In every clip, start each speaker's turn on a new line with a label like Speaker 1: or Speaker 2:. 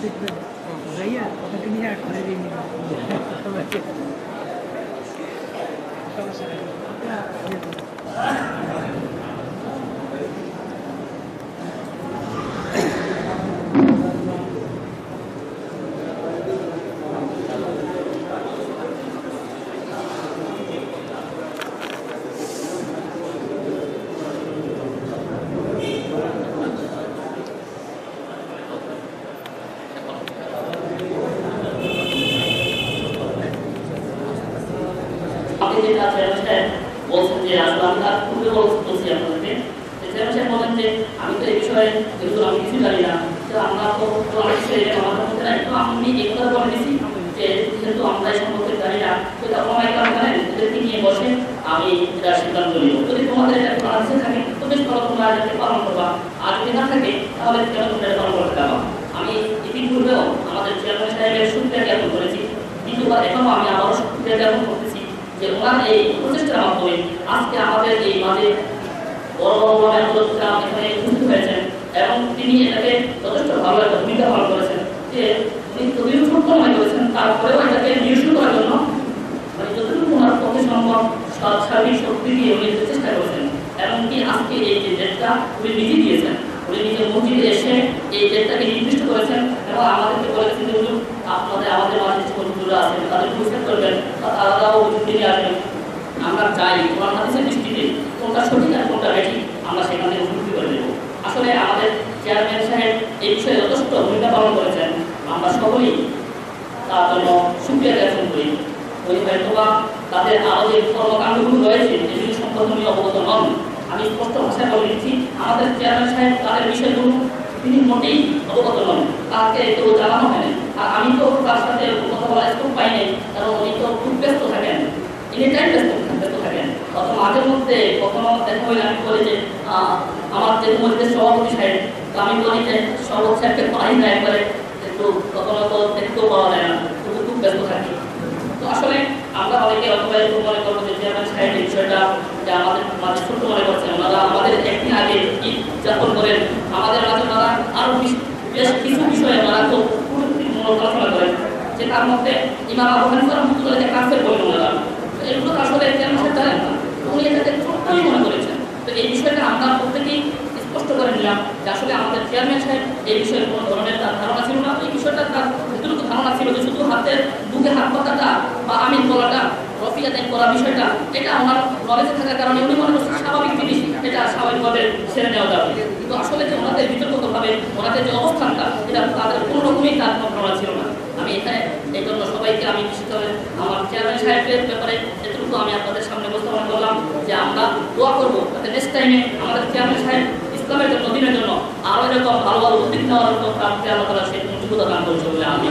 Speaker 1: দেখবেন ভাইয়া ওটাকে নিয়ে আর ঘরে দিয়ে নিলাম সমস্যা নেই
Speaker 2: বলছেন যে আসলে আমি তার পূর্বে বলছি আপনাদেরকে যে বলেন যে আমি তো এই বিষয়ে যেহেতু আমি কিছু জানি না আমরা তো আমাদের মধ্যে একটু আমি এই কথা বলে দিচ্ছি যে যেহেতু আমরা এই সম্পর্কে জানি না তো এটা অনেক কারণ জানেন এদেরকে নিয়ে বসে আমি এটা সিদ্ধান্ত নিব যদি তোমাদের এটা কোনো আনসার থাকে তো বেশ ভালো তোমরা এটাকে পালন করবা আর যদি না থাকে তাহলে কেন তোমরা এটা পালন করতে পারবা আমি ইতিপূর্বেও আমাদের চেয়ারম্যান সাহেবের সুক্রিয়া জ্ঞাপন করেছি দ্বিতীয়বার এখনো আমি আবারও সুক্রিয়া জ্ঞাপন করতেছি যে ওনার এই প্রচেষ্টার মাধ্যমে আজকে আমাদের এই মাঝে বড় বড় আন্দোলনরা এখানে উপস্থিত হয়েছেন এবং তিনি এটাকে যথেষ্ট ভালো একটা ভূমিকা পালন করেছেন যে উনি যদিও ছোট্ট মনে করেছেন তারপরেও এটাকে নিয়োজিত করার জন্য মানে যতটুকু ওনার পক্ষে সম্ভব সার্বিক শক্তি দিয়ে উনি চেষ্টা করেছেন এমনকি আজকে এই যে ডেটটা উনি নিজে দিয়েছেন উনি নিজের মসজিদে এসে এই ডেটটাকে নির্দিষ্ট করেছেন এবং আমাদেরকে বলেছেন যে আপনাদের আমাদের মাঝে যে বন্ধুরা আছেন তাদের পরিষ্কার করবেন বা তারাও তিনি আসবেন আমরা চাই কোরআন হাদিসের দৃষ্টিতে কোনটা সঠিক আর কোনটা বেঠিক আমরা সেখান থেকে উপলব্ধি করে দেব আসলে আমাদের চেয়ারম্যান সাহেব এই বিষয়ে যথেষ্ট ভূমিকা পালন করেছেন আমরা সকলেই তার জন্য সুক্রিয়া জ্ঞাপন করি ওই হয়তোবা তাদের আরও যে কর্মকাণ্ডগুলো রয়েছে এগুলি সম্পর্কে উনি অবগত নন আমি স্পষ্ট ভাষায় বলে দিচ্ছি আমাদের চেয়ারম্যান সাহেব তাদের বিষয়গুলো তিনি মোটেই অবগত নন তাকে কেউ জানানো হয়নি আর আমি তো তার সাথে কথা বলার স্কোপ পাই নাই কারণ উনি তো খুব ব্যস্ত থাকেন এনি টাইম ব্যস্ত থাকেন অত মাঝে মধ্যে কখনো দেখা হইলে আমি বলি যে আমার যে মসজিদের সভাপতি সাহেব আমি বলি যে সভাপতি সাহেবকে পাই না একবারে একটু কখনো তো দেখতেও পাওয়া যায় না খুব ব্যস্ত থাকি তো আসলে আমরা অনেকে অথবা এরকম মনে করবো যে চেয়ারম্যান সাহেব এই বিষয়টা যে আমাদের মাঝে ছোট্ট মনে করছেন ওনারা আমাদের একদিন আগে ঈদ যাপন করেন আমাদের মাঝে ওনারা আরও বেশ কিছু বিষয়ে ওনারা তো মনোকল্পনা করেন যে তার মধ্যে ইমাম আবু হানিফা রাহমাতুল্লাহ কাফের বলেন ওনারা এগুলো আসলে চেয়ারম্যান সাহেব জানেন না উনি এটাকে ছোট্টই মনে করেছেন তো এই বিষয়টা আমরা প্রত্যেকেই স্পষ্ট করে নিলাম যে আসলে আমাদের চেয়ারম্যান সাহেব এই বিষয়ে কোনো ধরনের তার ধারণা ছিল না এই বিষয়টা তার যতটুকু ধারণা ছিল যে শুধু হাতের বুকে হাত পাতাটা বা আমিন বলাটা রফি আদায় করা বিষয়টা এটা ওনার নলেজে থাকার কারণে উনি মনে করছেন স্বাভাবিক জিনিস এটা স্বাভাবিকভাবে ছেড়ে নেওয়া যাবে কিন্তু আসলে যে ওনাদের বিতর্কভাবে ওনাদের যে অবস্থানটা এটা তাদের কোনো রকমই তার ধারণা ছিল না আমি এখানে এই জন্য সবাইকে আমি বিশেষভাবে আমার চেয়ারম্যান সাহেবের ব্যাপারে এতটুকু আমি আপনাদের সামনে উপস্থাপন করলাম যে আমরা দোয়া করবো যাতে নেক্সট টাইমে আমাদের চেয়ারম্যান সাহেব ইসলামের জন্য দিনের জন্য আরও এরকম ভালো ভালো উদ্যোগ নেওয়ার জন্য প্রাপ্তি আল্লাহ তাআলা সেই যোগ্যতা দান করেছে বলে আমি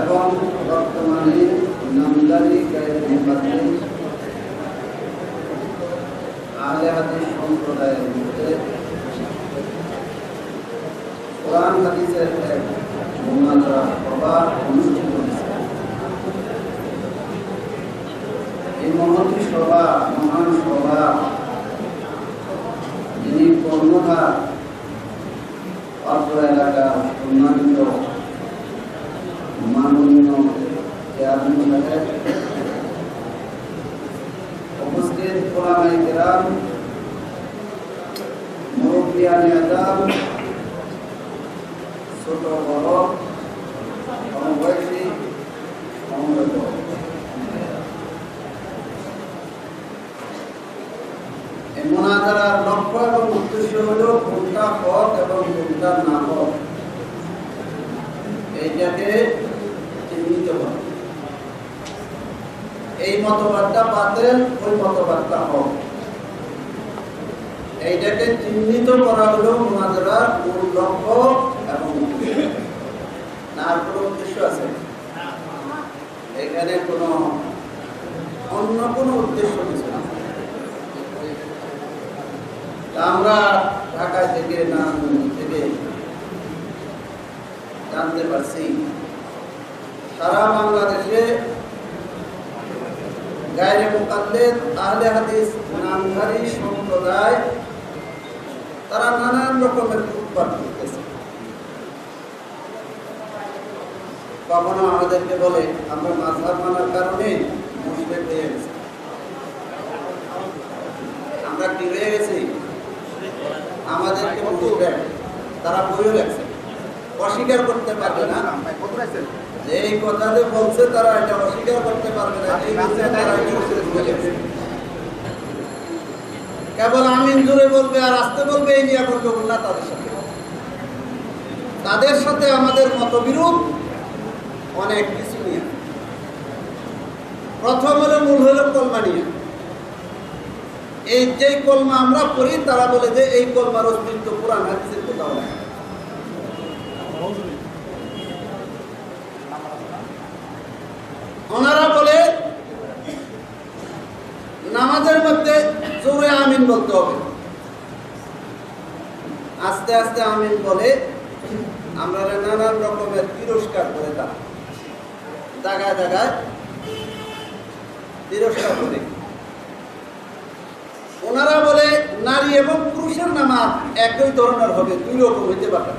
Speaker 3: এবং বর্তমানে নামদারি গায়ে আহলে হাদিস সম্প্রদায়ের মধ্যে কোরআন হাদিসের এক মুনাজারা সভা অনুষ্ঠিত হয়েছে। এই মহতী সভা মহান সভা যিনি কর্ণধার অত্র এলাকার সম্মানিত মাননীয় চেয়ারম্যান সাহেব, উপস্থিত ওলামায়ে কেরাম মুরব্বিয়ানে আযাম, ছোট বড়, সমবয়সী, সমবেত, এই মুনাজারার লক্ষ্য এবং উদ্দেশ্য হল কোনটা হক এবং কোনটা না হক এইটাকে চিহ্নিত করা। এই মতবাদটা বাতিল, ওই মতবাদটা হক, এইটাকে চিহ্নিত করা হলো মুনাজারার মূল লক্ষ্য এবং উদ্দেশ্য। না আর কোনো উদ্দেশ্য আছে এখানে? কোনো অন্য কোনো উদ্দেশ্য কিছু না। আমরা ঢাকা থেকে নারায়ণগঞ্জ থেকে জানতে পারছি সারা বাংলাদেশে গায়রে মুকাল্লিদ আহলে হাদিস নামধারী সম্প্রদায় তারা নানান রকমের উৎপাদ করতেছে। কখনো আমাদেরকে বলে আমরা মাযহাব মানার কারণে মুশরিক হয়ে গেছি। আমরা কি হয়ে গেছি? আমাদেরকে মুশরিক, তারা বইও লেখছে, অস্বীকার করতে পারবে না যে এই কথা যে বলছে তারা এটা অস্বীকার করতে পারবে না। কেবল আমিন জুড়ে বলবে আর আসতে বলবে, এই নিয়ে করবে না। তাদের সাথে আমাদের মতবিরোধ অনেক কিছু নিয়ে। প্রথম হলো মূল হলো কলমা নিয়ে। এই যে কলমা আমরা পড়ি তারা বলে যে এই কলমার অস্তিত্ব কোরআন হাদিসের কোথাও নেই। ওনারা বলে নামাজের মধ্যে জোরে আমিন বলতে হবে, আস্তে আস্তে আমিন বলে। আমরা নানান রকমের তিরস্কার করে তারা জায়গায় জায়গায় তিরস্কার করে। ওনারা বলে নারী এবং পুরুষের নামাজ একই ধরনের হবে, দুই রকম হইতে পারে।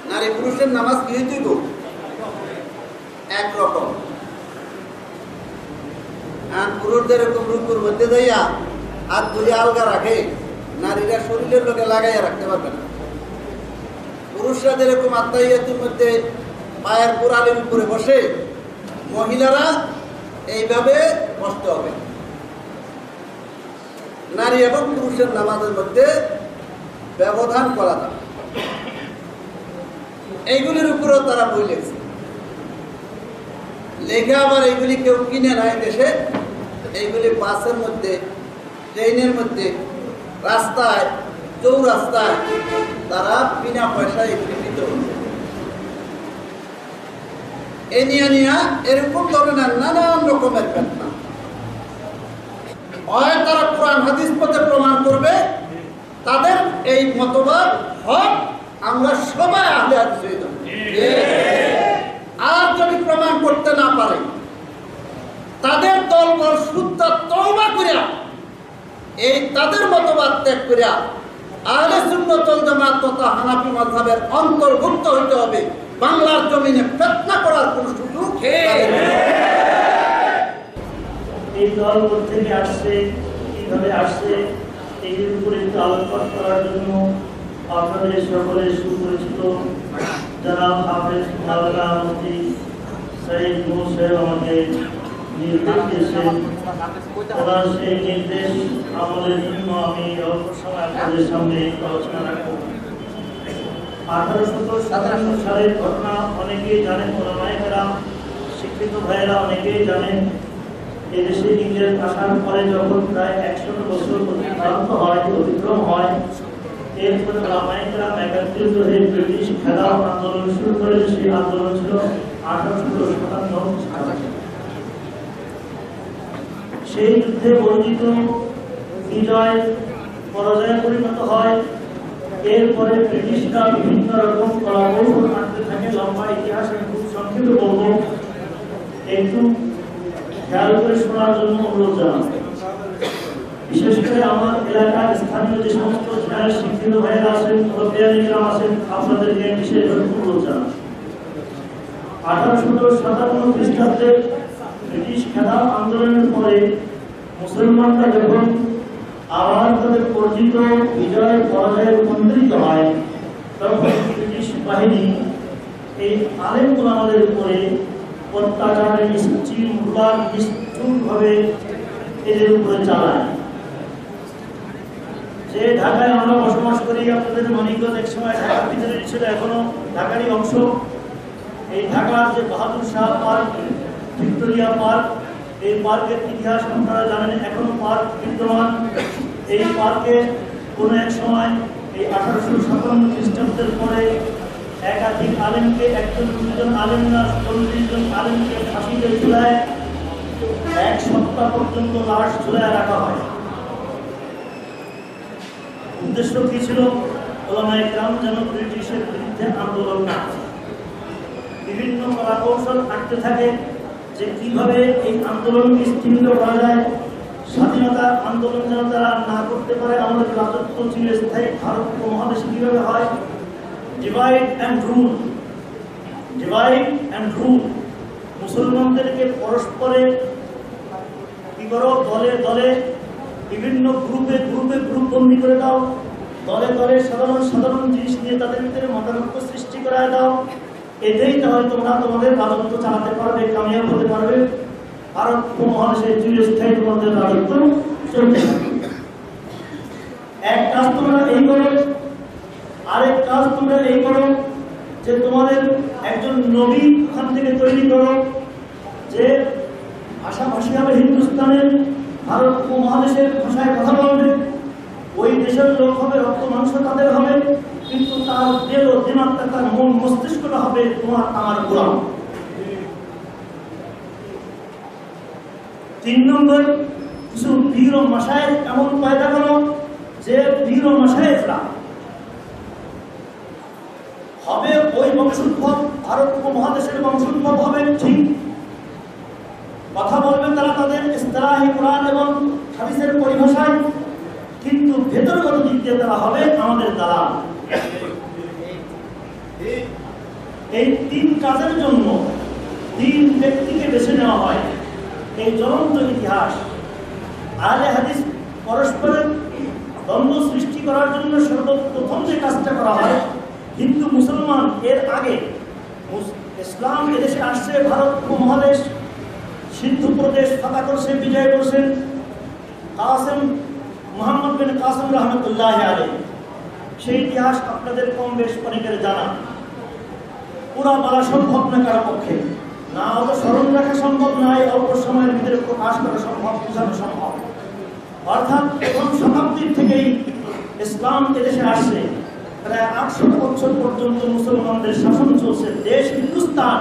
Speaker 3: নারী পুরুষের নামাজ কি হইতে একরকম। আর পুরুষদের এরকম রুকুর মধ্যে যাইয়া হাত ধরে আলগা রাখে, নারীরা শরীরের লোকে লাগাইয়া রাখতে পারবে না। পুরুষরা যেরকম আত্মাইয়াতের মধ্যে পায়ের গোড়ালির উপরে বসে, মহিলারা এইভাবে বসতে হবে। নারী এবং পুরুষের নামাজের মধ্যে ব্যবধান করা যায়। এইগুলির উপরেও তারা বই লেখছে, লেখা আবার এইগুলি কেউ কিনে নেয় দেশে। এইগুলি বাসের মধ্যে, ট্রেনের মধ্যে, রাস্তায়, চৌরাস্তায় তারা বিনা পয়সায় এগুলি দিতে হচ্ছে। এই নিয়ে এরকম ধরনের নানান রকমের ঘটনা হয়। তারা কোরআন হাদিস পথে প্রমাণ করবে তাদের এই মতবাদ হক, আমরা সবাই আহলে হাদিস হয়ে যাব। আর যদি প্রমাণ করতে না পারে, তাদের দলবল শুদ্ধ তওবা করিয়া এই তাদের মতবাদ ত্যাগ করিয়া আহলে সুন্নাত ওয়াল জামাত তথা হানাফি মাযহাবের অন্তর্ভুক্ত হইতে হবে। বাংলার জমিনে ফিতনা করার কোন সুযোগ নেই।
Speaker 4: এই দল থেকে আসছে, কিভাবে আসছে, এই উপরে আলোকপাত করার জন্য আপনাদের সকলের সুপরিচিত যারা হাফেজ মাওলানা মুফতি সৈয়দ নূর সাহেব আমাকে নির্দেশ দিয়েছেন। ওনার সেই নির্দেশ আমলের জন্য আমি অল্প সময় আপনাদের সামনে আলোচনা রাখবো। 1857 সালের ঘটনা অনেকেই জানেন, ওলামায়ে কেরাম, শিক্ষিত ভাইয়েরা অনেকেই জানেন। এদেশে ইংরেজ আসার পরে যখন প্রায় 100 বছর অতিক্রম হয়, এরপরে ওলামায়ে কেরাম একত্রিত হয়ে ব্রিটিশ খেলাফ আন্দোলন শুরু করে। সেই আন্দোলন ছিল 1857 সালে। সেই যুদ্ধে বর্ণিত বিজয় পরাজয়ে পরিণত হয়। এরপরে ব্রিটিশরা বিভিন্ন রকম কলাকৌশল আনতে থাকে। লম্বা ইতিহাস আমি খুব সংক্ষেপে বলবো, একটু খেয়াল করে শোনার জন্য অনুরোধ জানাবো। বিশেষ করে আমার এলাকার স্থানীয় যে সমস্ত শিক্ষিত ভাইয়েরা আছেন, মুরব্বিয়ানেরা আছেন, আপনাদেরকে বিশেষ অনুরোধ জানাবো। 1857 খ্রিস্টাব্দে ব্রিটিশ খেলাফ আন্দোলনের পরে মুসলমানরা যখন আবার তাদের অর্জিত বিজয় পরাজয়ে রূপান্তরিত হয়, তখন ব্রিটিশ বাহিনী এই আলেম ওলামাদের উপরে অত্যাচারে নিষ্ঠুরভাবে এদের উপরে চালায়। যে ঢাকায় আমরা বসবাস করি, আপনাদের মানিকগঞ্জ এক সময় ঢাকার ভিতরে ছিল, এখনো ঢাকারই অংশ। এই ঢাকার যে Bahadur Shah park, Victoria park, এই পার্কের ইতিহাস আপনারা জানেন, এখনো পার্ক বিদ্যমান। এই পার্কে কোনো এক সময় এই 1857 খ্রিস্টাব্দের পরে একাধিক আলেমকে, একজন দুজন আলেম না 40 জন আলেমকে ফাঁসিতে ঝুলায় 1 সপ্তাহ পর্যন্ত লাশ ঝুলায় রাখা হয়। উদ্দেশ্য কি ছিল? ওলামায়ে কেরাম যেন ব্রিটিশের বিরুদ্ধে আন্দোলন না করে। বিভিন্ন কলাকৌশল আঁকতে থাকে যে কিভাবে এই আন্দোলনকে স্থিমিত করা যায়, স্বাধীনতা আন্দোলন যেন তারা না করতে পারে, আমাদের রাজত্ব চিরস্থায়ী ভারত উপমহাদেশে কিভাবে হয়। Divide and rule, divide and rule. মুসলমানদেরকে পরস্পরে কি করো, দলে দলে বিভিন্ন গ্রুপে গ্রুপে গ্রুপবন্দি করে দাও, দলে দলে সাধারণ সাধারণ জিনিস নিয়ে তাদের ভিতরে মতানৈক্য সৃষ্টি করায় দাও। এতেই তাহলে তোমরা তোমাদের রাজত্ব চালাতে পারবে, কামিয়াব হতে পারবে। ভারত উপমহাদেশের চিরস্থায়ী তোমাদের রাজত্ব চলতে থাকবে। এক কাজ তোমরা এই করো, আরেক কাজ তোমরা এই করো যে তোমাদের একজন নবী ওখান থেকে তৈরি করো, যে ভাষাভাষী হবে হিন্দুস্তানের, ভারত উপমহাদেশের ভাষায় কথা বলবে, ওই দেশের লোক হবে, রক্ত মাংস তাদের হবে, কিন্তু তার দেহ দিমাগটা, তার মন মস্তিষ্কটা হবে তোমার আমার গোলাম। 3 নম্বর, কিছু বীর ও মাশায়েখ এমন পয়দা করো যে বীর ও মাশায়েখরা হবে ওই বংশোদ্ভব, ভারত উপমহাদেশের বংশোদ্ভব হবে, ঠিক কথা বলবে তারা তাদের ইসতিলাহি কোরআন এবং হাদিসের পরিভাষায়, কিন্তু ভেতরগত দিক দিয়ে তারা হবে আমাদের দালাল। এই 3 কাজের জন্য 3 ব্যক্তিকে বেছে নেওয়া হয়। এই জ্বলন্ত ইতিহাস আহলে হাদিস পরস্পরের দ্বন্দ্ব সৃষ্টি করার জন্য সর্বপ্রথম যে কাজটা করা হয়, হিন্দু মুসলমান এর আগে ইসলাম এদেশে আসছে, ভারত উপমহাদেশ সিন্ধু প্রদেশ ফাতা করছে, বিজয় করছেন কাসেম, মোহাম্মদ বিন কাসেম রহমতুল্লাহ আলাইহি। সেই ইতিহাস আপনাদের কম বেশ অনেকের জানা, পুরা বলা সম্ভব না কারো পক্ষে, না অত স্মরণ রাখা সম্ভব, না এই অল্প সময়ের ভিতরে প্রকাশ করা সম্ভব, বোঝানো সম্ভব। অর্থাৎ প্রথম শতাব্দীর থেকেই ইসলাম এদেশে আসছে, প্রায় 800 বছর পর্যন্ত মুসলমানদের শাসন চলছে। দেশ হিন্দুস্তান,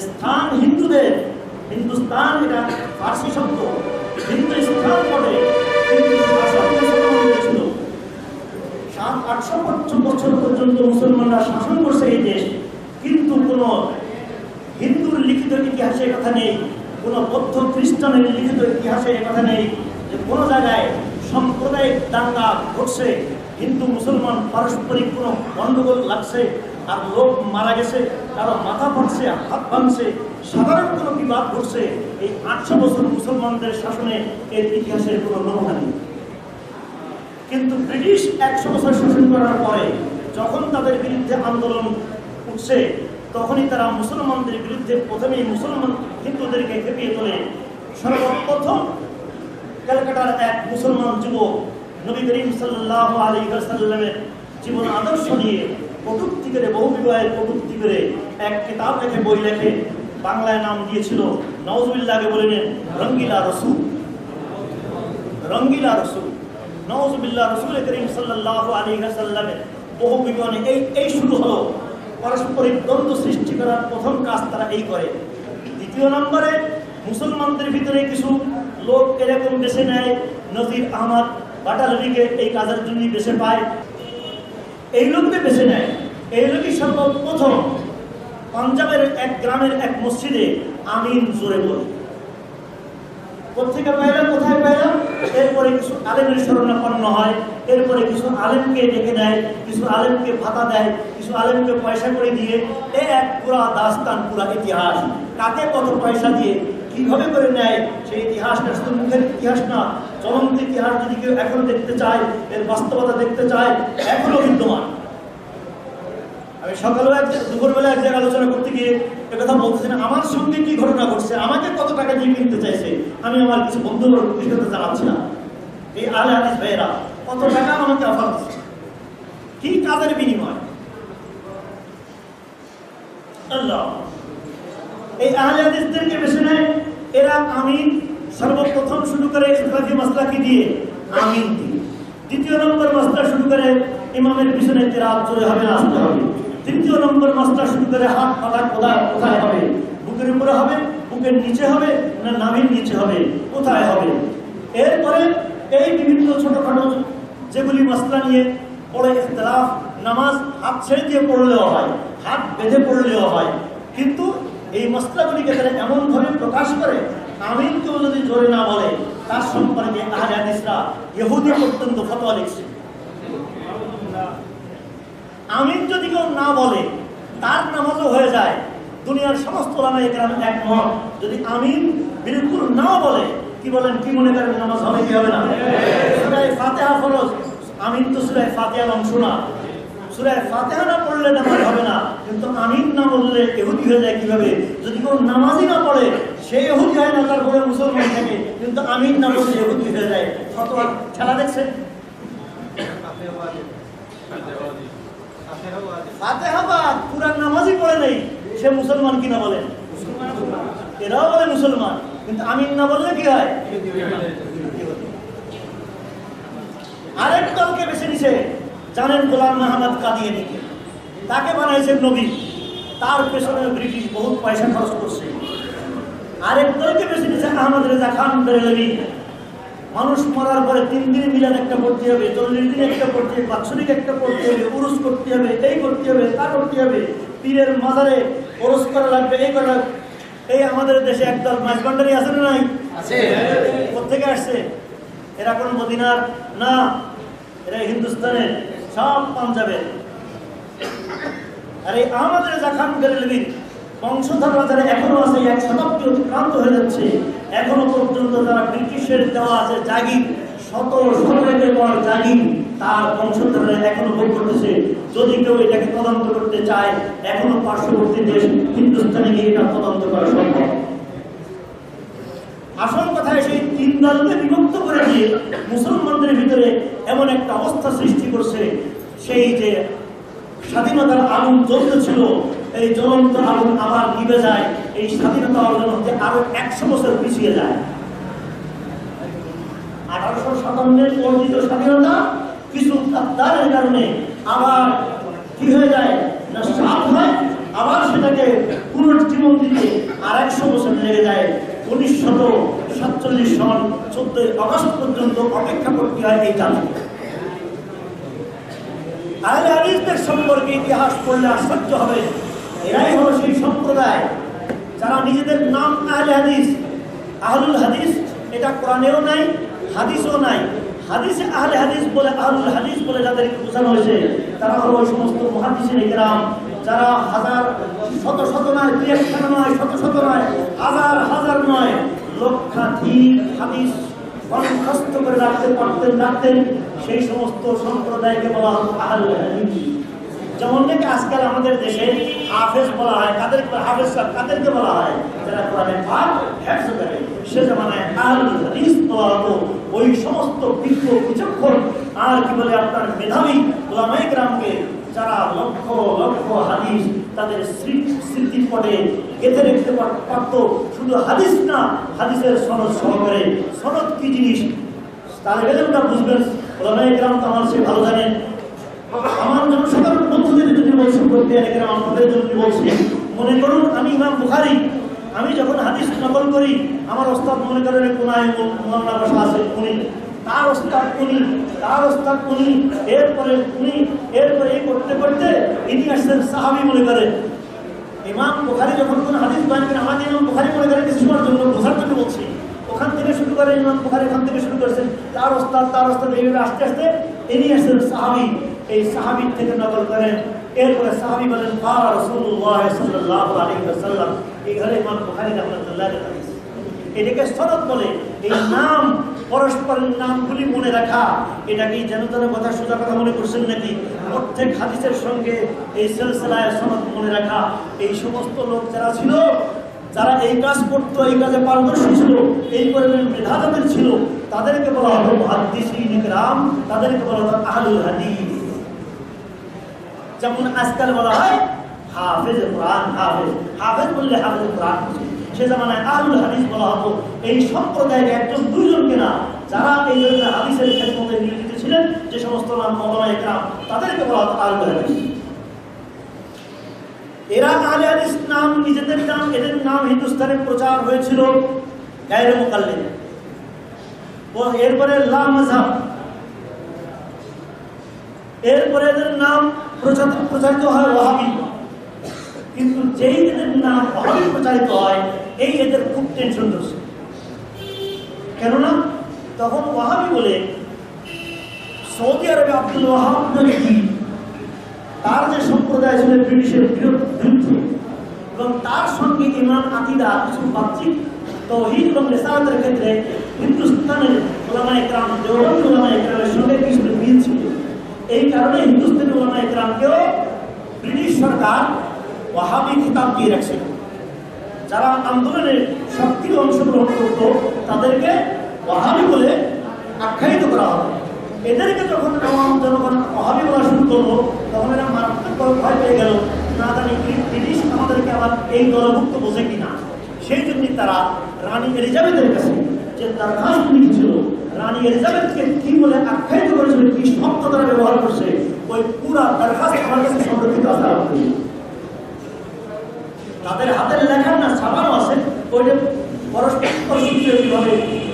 Speaker 4: স্থান হিন্দুদের, হিন্দুস্তান এটা ফার্সি শব্দ, হিন্দু স্থান পড়ে, কিন্তু শাসন মুসলমানদের ছিল। 700-800 বছর পর্যন্ত মুসলমানরা শাসন করছে এই দেশ, কিন্তু কোনো হিন্দুর লিখিত ইতিহাসে কথা নেই, কোনো বৌদ্ধ খ্রিস্টানের লিখিত ইতিহাসে কথা নেই যে কোনো জায়গায় সাম্প্রদায়িক দাঙ্গা ঘটছে, হিন্দু মুসলমান পারস্পরিক কোনো গণ্ডগোল লাগছে, আর লোক মারা গেছে, কারো মাথা ফাটছে, হাত ভাঙছে, সাধারণ কোনো বিবাদ ঘটছে। এই 800 বছর মুসলমানদের শাসনে এর ইতিহাসের কোনো নমুনা নেই। কিন্তু ব্রিটিশ 100 বছর শাসন করার পরে যখন তাদের বিরুদ্ধে আন্দোলন উঠছে, তখনই তারা মুসলমানদের বিরুদ্ধে প্রথমেই মুসলমান হিন্দুদেরকে খেপিয়ে তোলে। সর্বপ্রথম ক্যালকাটার এক মুসলমান যুবক নবী করিম সাল্লাল্লাহু আলাইহি ওয়াসাল্লামের জীবন আদর্শ নিয়ে কটূক্তি করে, বহু বিবাহের কটূক্তি করে এক কিতাব লেখে, বই লেখে, বাংলায় নাম দিয়েছিল, নাউজুবিল্লাহকে বলে নেন, রঙ্গিলা রসুল। রঙ্গিলা রসুল, নাউজুবিল্লাহ, রাসূল করিম সাল্লাল্লাহু আলাইহি ওয়াসাল্লামের বহু বিবরণে এই শুরু হলো। পারস্পরিক দ্বন্দ্ব সৃষ্টি করার প্রথম কাজ তারা এই করে। দ্বিতীয় নম্বরে, মুসলমানদের ভিতরে কিছু লোক এরকম বেছে নেয়, নজির আহমদ বাটালভিকে এই কাজের জন্য বেছে পায়, এই লোককে বেছে নেয়। এই লোকই সর্বপ্রথম পাঞ্জাবের এক গ্রামের এক মসজিদে আমিন জোরে বলে। কোথেকে পাইলাম, কোথায় পাইলাম? এরপরে কিছু আলেমের শরণাপন্ন হয়, এরপরে কিছু আলেমকে ডেকে দেয়, কিছু আলেমকে ভাতা দেয়, কিছু আলেমকে পয়সা করে দিয়ে, এই এক পুরা দাস্তান, পুরা ইতিহাস। কাকে কত পয়সা দিয়ে কিভাবে করে নেয় সেই ইতিহাসটা শুধু মুখের ইতিহাস না, চলন্ত ইতিহাস যদি কেউ এখন দেখতে চায়, এর বাস্তবতা দেখতে চায়, এখনো বিদ্যমান। আমি সকালবেলা দুপুরবেলা এক জায়গায় আলোচনা করতে গিয়ে একথা বলতেছেন, আমার সঙ্গে কি ঘটনা ঘটছে, আমাকে কত টাকা দিয়ে কিনতে চাইছে, আমি আমার কিছু বন্ধুবর্গের সাথে জানাচ্ছিলাম। এই আহলে হাদিস ভাইয়েরা কত টাকা আমাকে অফার দিচ্ছে, কি কাজের বিনিময়। আল্লাহ এই আহলে হাদিসদেরকে বেছে নেয়, এরা আমিন সর্বপ্রথম শুরু করে ইসলাফি মাসলাকি দিয়ে আমিন দিয়ে, দ্বিতীয় নম্বর মাসলা শুরু করে ইমামের পিছনে তেরাত জোরে হবে না আসতে হবে, তৃতীয় নম্বর মাসলা শুরু করে হাত পাতা কোথায় হবে, বুকের উপরে হবে, বুকের নিচে হবে না নাভির নিচে হবে, কোথায় হবে। এরপরে এই বিভিন্ন ছোটখাটো যেগুলি মাসলা নিয়ে পড়ে ইখতিলাফ, নামাজ হাত ছেড়ে দিয়ে পড়লেও হয়, হাত বেঁধে পড়লেও হয়, কিন্তু এই মাসলাগুলিকে তারা এমনভাবে প্রকাশ করে, আমিন কেউ যদি জোরে না বলে তার সম্পর্কে আহলে হাদিসরা ইহুদি পর্যন্ত ফতোয়া লিখছে। আমিন যদি কেউ না বলে তার নামাজও হয়ে যায়। দুনিয়ার সমস্ত ওলামায়ে কেরাম একমত, যদি আমিন বিলকুল না বলে, কি বলেন, কি মনে করেন নামাজ হবে কি হবে না? সূরা ফাতিহা ফরজ, আমিন তো সূরা ফাতিহার অংশ না, সূরা ফাতিহা না পড়লে নামাজ হবে না, কিন্তু আমিন না বললে ইহুদি হয়ে যায় কিভাবে? যদি কেউ নামাজই না পড়ে সে ইহুদি হয় না, তারপরে মুসলমান থাকে, কিন্তু আমিন না বললে ইহুদি হয়ে যায়। ফতোয়া খেলা দেখছেন? ফাতিহা বা কুরআন নামাজই পড়ে নাই, সে মুসলমান কিনা বলেন? এরাও বলে মুসলমান, কিন্তু আমিন না বললে কি হয়? আরেক দলকে বেছে নিছে, জানেন গোলাম মোহাম্মদ কাদিয়ানীকে, তাকে বানাইছেন নবী, তার পেছনে ব্রিটিশ বহুত পয়সা খরচ করছে। আরেক দলকে বেছে নিছে আহমদ রেজা খান বেরেলভি, মানুষ মরার পরে 3 দিন মিলাদ একটা করতে হবে, 40 দিন একটা করতে হবে, বাৎসরিক একটা করতে হবে, উরুস করতে হবে, এই করতে হবে, তা করতে হবে, পীরের মাজারে উরুস করা লাগবে, এই করা। এই আমাদের দেশে একদল মাঝবান্ডারি আছে না নাই? আছে। কোথেকে আসছে এরা? কোন মদিনার না, এরা হিন্দুস্তানের, সব পাঞ্জাবের। আর এই আহমদ রেজা খান বেরেলভির বংশধররা যারা এখনো আছে, 1 শতাব্দী অতিক্রান্ত হয়ে যাচ্ছে, এখনো পর্যন্ত তারা ব্রিটিশের দেওয়া আছে জাগির, শত শতকের পর জাগির তার বংশধররা এখনো ভোগ করতেছে। যদি কেউ এটাকে তদন্ত করতে চায়, এখনো পার্শ্ববর্তী দেশ হিন্দুস্তানে গিয়ে এটা তদন্ত করা সম্ভব। আসল কথায় সেই 3 দলকে বিভক্ত করে দিয়ে মুসলমানদের ভিতরে এমন একটা অবস্থা সৃষ্টি করছে, সেই যে স্বাধীনতার আগুন জ্বলতেছিল, এই জ্বলন্ত আগুন আবার নিভে যায়, এই স্বাধীনতা অর্জন হতে আরো 100 বছর পিছিয়ে যায়। 1857 অর্জিত স্বাধীনতা কিছু তার কারণে আবার কি হয়ে যায় না, সাত হয়, আবার সেটাকে পুনর্জীবন দিতে আর 100 বছর লেগে যায়। 1947 সন 14 আগস্ট পর্যন্ত অপেক্ষা করতে হয় এই জাতিকে। আহলে হাদিসদের সম্পর্কে ইতিহাস পড়লে আশ্চর্য হবে, এরাই হলো সেই সম্প্রদায় যারা নিজেদের নাম আহলে হাদিস, আহলুল হাদিস, এটা কোরআনেও নাই, হাদিসও নাই। হাদিসে আহলে হাদিস বলে, আহলুল হাদিস বলে যাদেরকে বোঝানো হয়েছে, তারা হলো ওই সমস্ত মুহাদ্দিসিনে কেরাম যারা হাজার শত শত নয়, 2-1 নয়, শত শত নয়, হাজার হাজার নয়, লক্ষাধিক হাদিস কণ্ঠস্থ করে রাখতেন। সেই সমস্ত সম্প্রদায়কে বলা হতো আহলুল হাদিস। যেমন নাকি আজকাল আমাদের দেশে হাফেজ বলা হয়, কাদেরকে বলা হয়? যারা কোরআনের পাঠ হিফজ করে। সে জামানায় আহলুল হাদিস বলা হতো ওই সমস্ত বিজ্ঞ বিচক্ষণ আর কি বলে আপনার মেধাবী উলামায়ে কেরামকে, যারা লক্ষ লক্ষ হাদিস তাদের স্মৃতিপটে গেঁথে রাখতে পারত। শুধু হাদিস না, হাদিসের সনদ সহকারে। সনদ কি জিনিস তাহলে বেদনটা বুঝবেন, উলামায়ে কেরাম তো আমার সে ভালো জানেন। আমার জনসাধারণ বন্ধুদের যদি বলছি, করতে আমাদের জন্য বলছি, মনে করুন আমি ইমাম বুখারী, আমি যখন হাদিস নকল করি, আমার ওস্তাদ মনে করেন কোনায় মৌলানা বসা আছে, উনি, তার ওস্তাদ উনি, তার ওস্তাদ উনি, এরপরে উনি, এরপরে এই করতে করতে ইনি আসছেন সাহাবী মনে করেন। ইমাম বুখারী যখন কোন হাদিস বয়ান করেন, আমাদের ইমাম বুখারী মনে করেন কিছু সময়ের জন্য বোঝার জন্য বলছি, ওখান থেকে শুরু করেন ইমাম বুখারী, ওখান থেকে শুরু করেছেন, তার ওস্তাদ এইভাবে আস্তে আস্তে ইনি আসছেন সাহাবী। এই সাহাবীর থেকে নকল করেন, এরপরে সাহাবী বলেন ক্বালা রাসূলুল্লাহ সাল্লাল্লাহু আলাইহি ওয়াসাল্লাম। এই ঘরে ইমাম বুখারী রাহমাতুল্লাহ আলাইহি, এটাকে সনদ বলে। এই নাম পরস্পরের নামগুলি মনে রাখা, এটা কি যেন তেন কথা সোজা কথা মনে করছেন নাকি? প্রত্যেক হাদিসের সঙ্গে এই সিলসিলায়ে সনদ মনে রাখা, এই সমস্ত লোক যারা ছিল, যারা এই কাজ করতো, এই কাজে পারদর্শী ছিল, এই পরিমাণ মেধাদের ছিল, তাদেরকে বলা হতো মুহাদ্দিসিন ইকরাম, তাদেরকে বলা হতো আহলুল হাদিস। যেমন আজকাল বলা হয় হাফেজ কোরআন, হাফেজ বললে হাফেজ কোরআন, সে জামানায় আহলুল হাদিস বলা হতো এই সম্প্রদায়ের একজন দুইজনকে না, যারা এই ধরনের হাদিসের খেদমতে নিয়োজিত ছিলেন, যে সমস্ত নাম মাওলানা ইকরাম, তাদেরকে বলা হতো আহলুল হাদিস। এরা আহলে হাদিস নাম, নিজেদের নাম, এদের নাম হিন্দুস্তানে প্রচার হয়েছিল গায়রে মুকাল্লিদ। এরপরে লা মাযহাব, এরপরে এদের নাম প্রচারিত হয় ওয়াহাবি। কিন্তু যেই এদের নাম ওয়াহাবি প্রচারিত হয়, এই এদের খুব টেনশন ধরছে। কেননা তখন ওয়াহাবি বলে সৌদি আরবে আব্দুল ওয়াহাব নামে কি, তার যে সম্প্রদায় ছিল ব্রিটিশের বিরুদ্ধে, এবং তার সঙ্গে ইমান আকিদা কিছু বাহ্যিক তাওহীদ এবং রিসালাতের ক্ষেত্রে হিন্দুস্তানের উলামায়ে ইকরাম, দেওবন্দি উলামায়ে ইকরামের সঙ্গে কিছু মিল ছিল। এই কারণে হিন্দুস্তানি উলামায়ে ইকরামকেও ব্রিটিশ সরকার ওয়াহাবি খিতাব দিয়ে রাখছিল। যারা আন্দোলনের সক্রিয় অংশগ্রহণ করত, তাদেরকে ওয়াহাবি বলে আখ্যায়িত করা হতো। এদেরকে যখন জনগণ ওয়াহাবি বলা শুরু করলো, তখন এরা মারাত্মক ভয় পেয়ে গেল, না জানি ব্রিটিশ আমাদেরকে আবার এই দলভুক্ত বোঝে কিনা। সেই জন্যই তারা রানী এলিজাবেথের কাছে যে দরখাস্ত লিখেছিল, রানী এলিজাবেথকে কি বলে আখ্যায়িত করেছিল, কি শব্দ তারা ব্যবহার করছে, ওই পুরা দরখাস্ত আমার কাছে সংরক্ষিত আছে। তাদের হাতের লেখার না ছাপানো আছে, ওইটা পরস্পর সূত্রে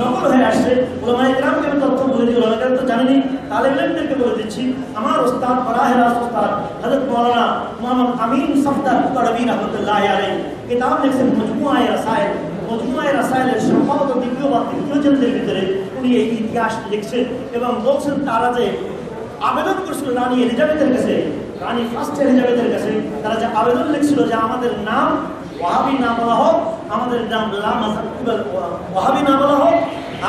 Speaker 4: নকল হয়ে আসছে। উলামায়ে ইকরামকে আমি তথ্য বলে দিই, উলামায়ে ইকরাম তো জানেনি, তালেব ইলমদেরকে বলে দিচ্ছি। আমার ওস্তাদ বরাহে রাস ওস্তাদ হযরত মাওলানা মুহাম্মদ আমিন সফদার কারবী রাহমাতুল্লাহি আলাইহি কিতাব লিখেছেন মজমুআয়ে রাসায়েল। মজমুআয়ে রাসায়েলের সম্ভবত দ্বিতীয় বা তৃতীয় জলদের ভিতরে উনি এই ইতিহাস লিখছেন এবং বলছেন তারা যে আবেদন করছিল রানী এলিজাবেথের কাছে, রানী ফার্স্ট এলিজাবেথের কাছে, তারা যে আবেদন লিখছিল যে আমাদের নাম ওয়াহাবি না বলা হোক, আমাদের নাম লা মাযহাব, ওয়াহাবি না বলা হোক,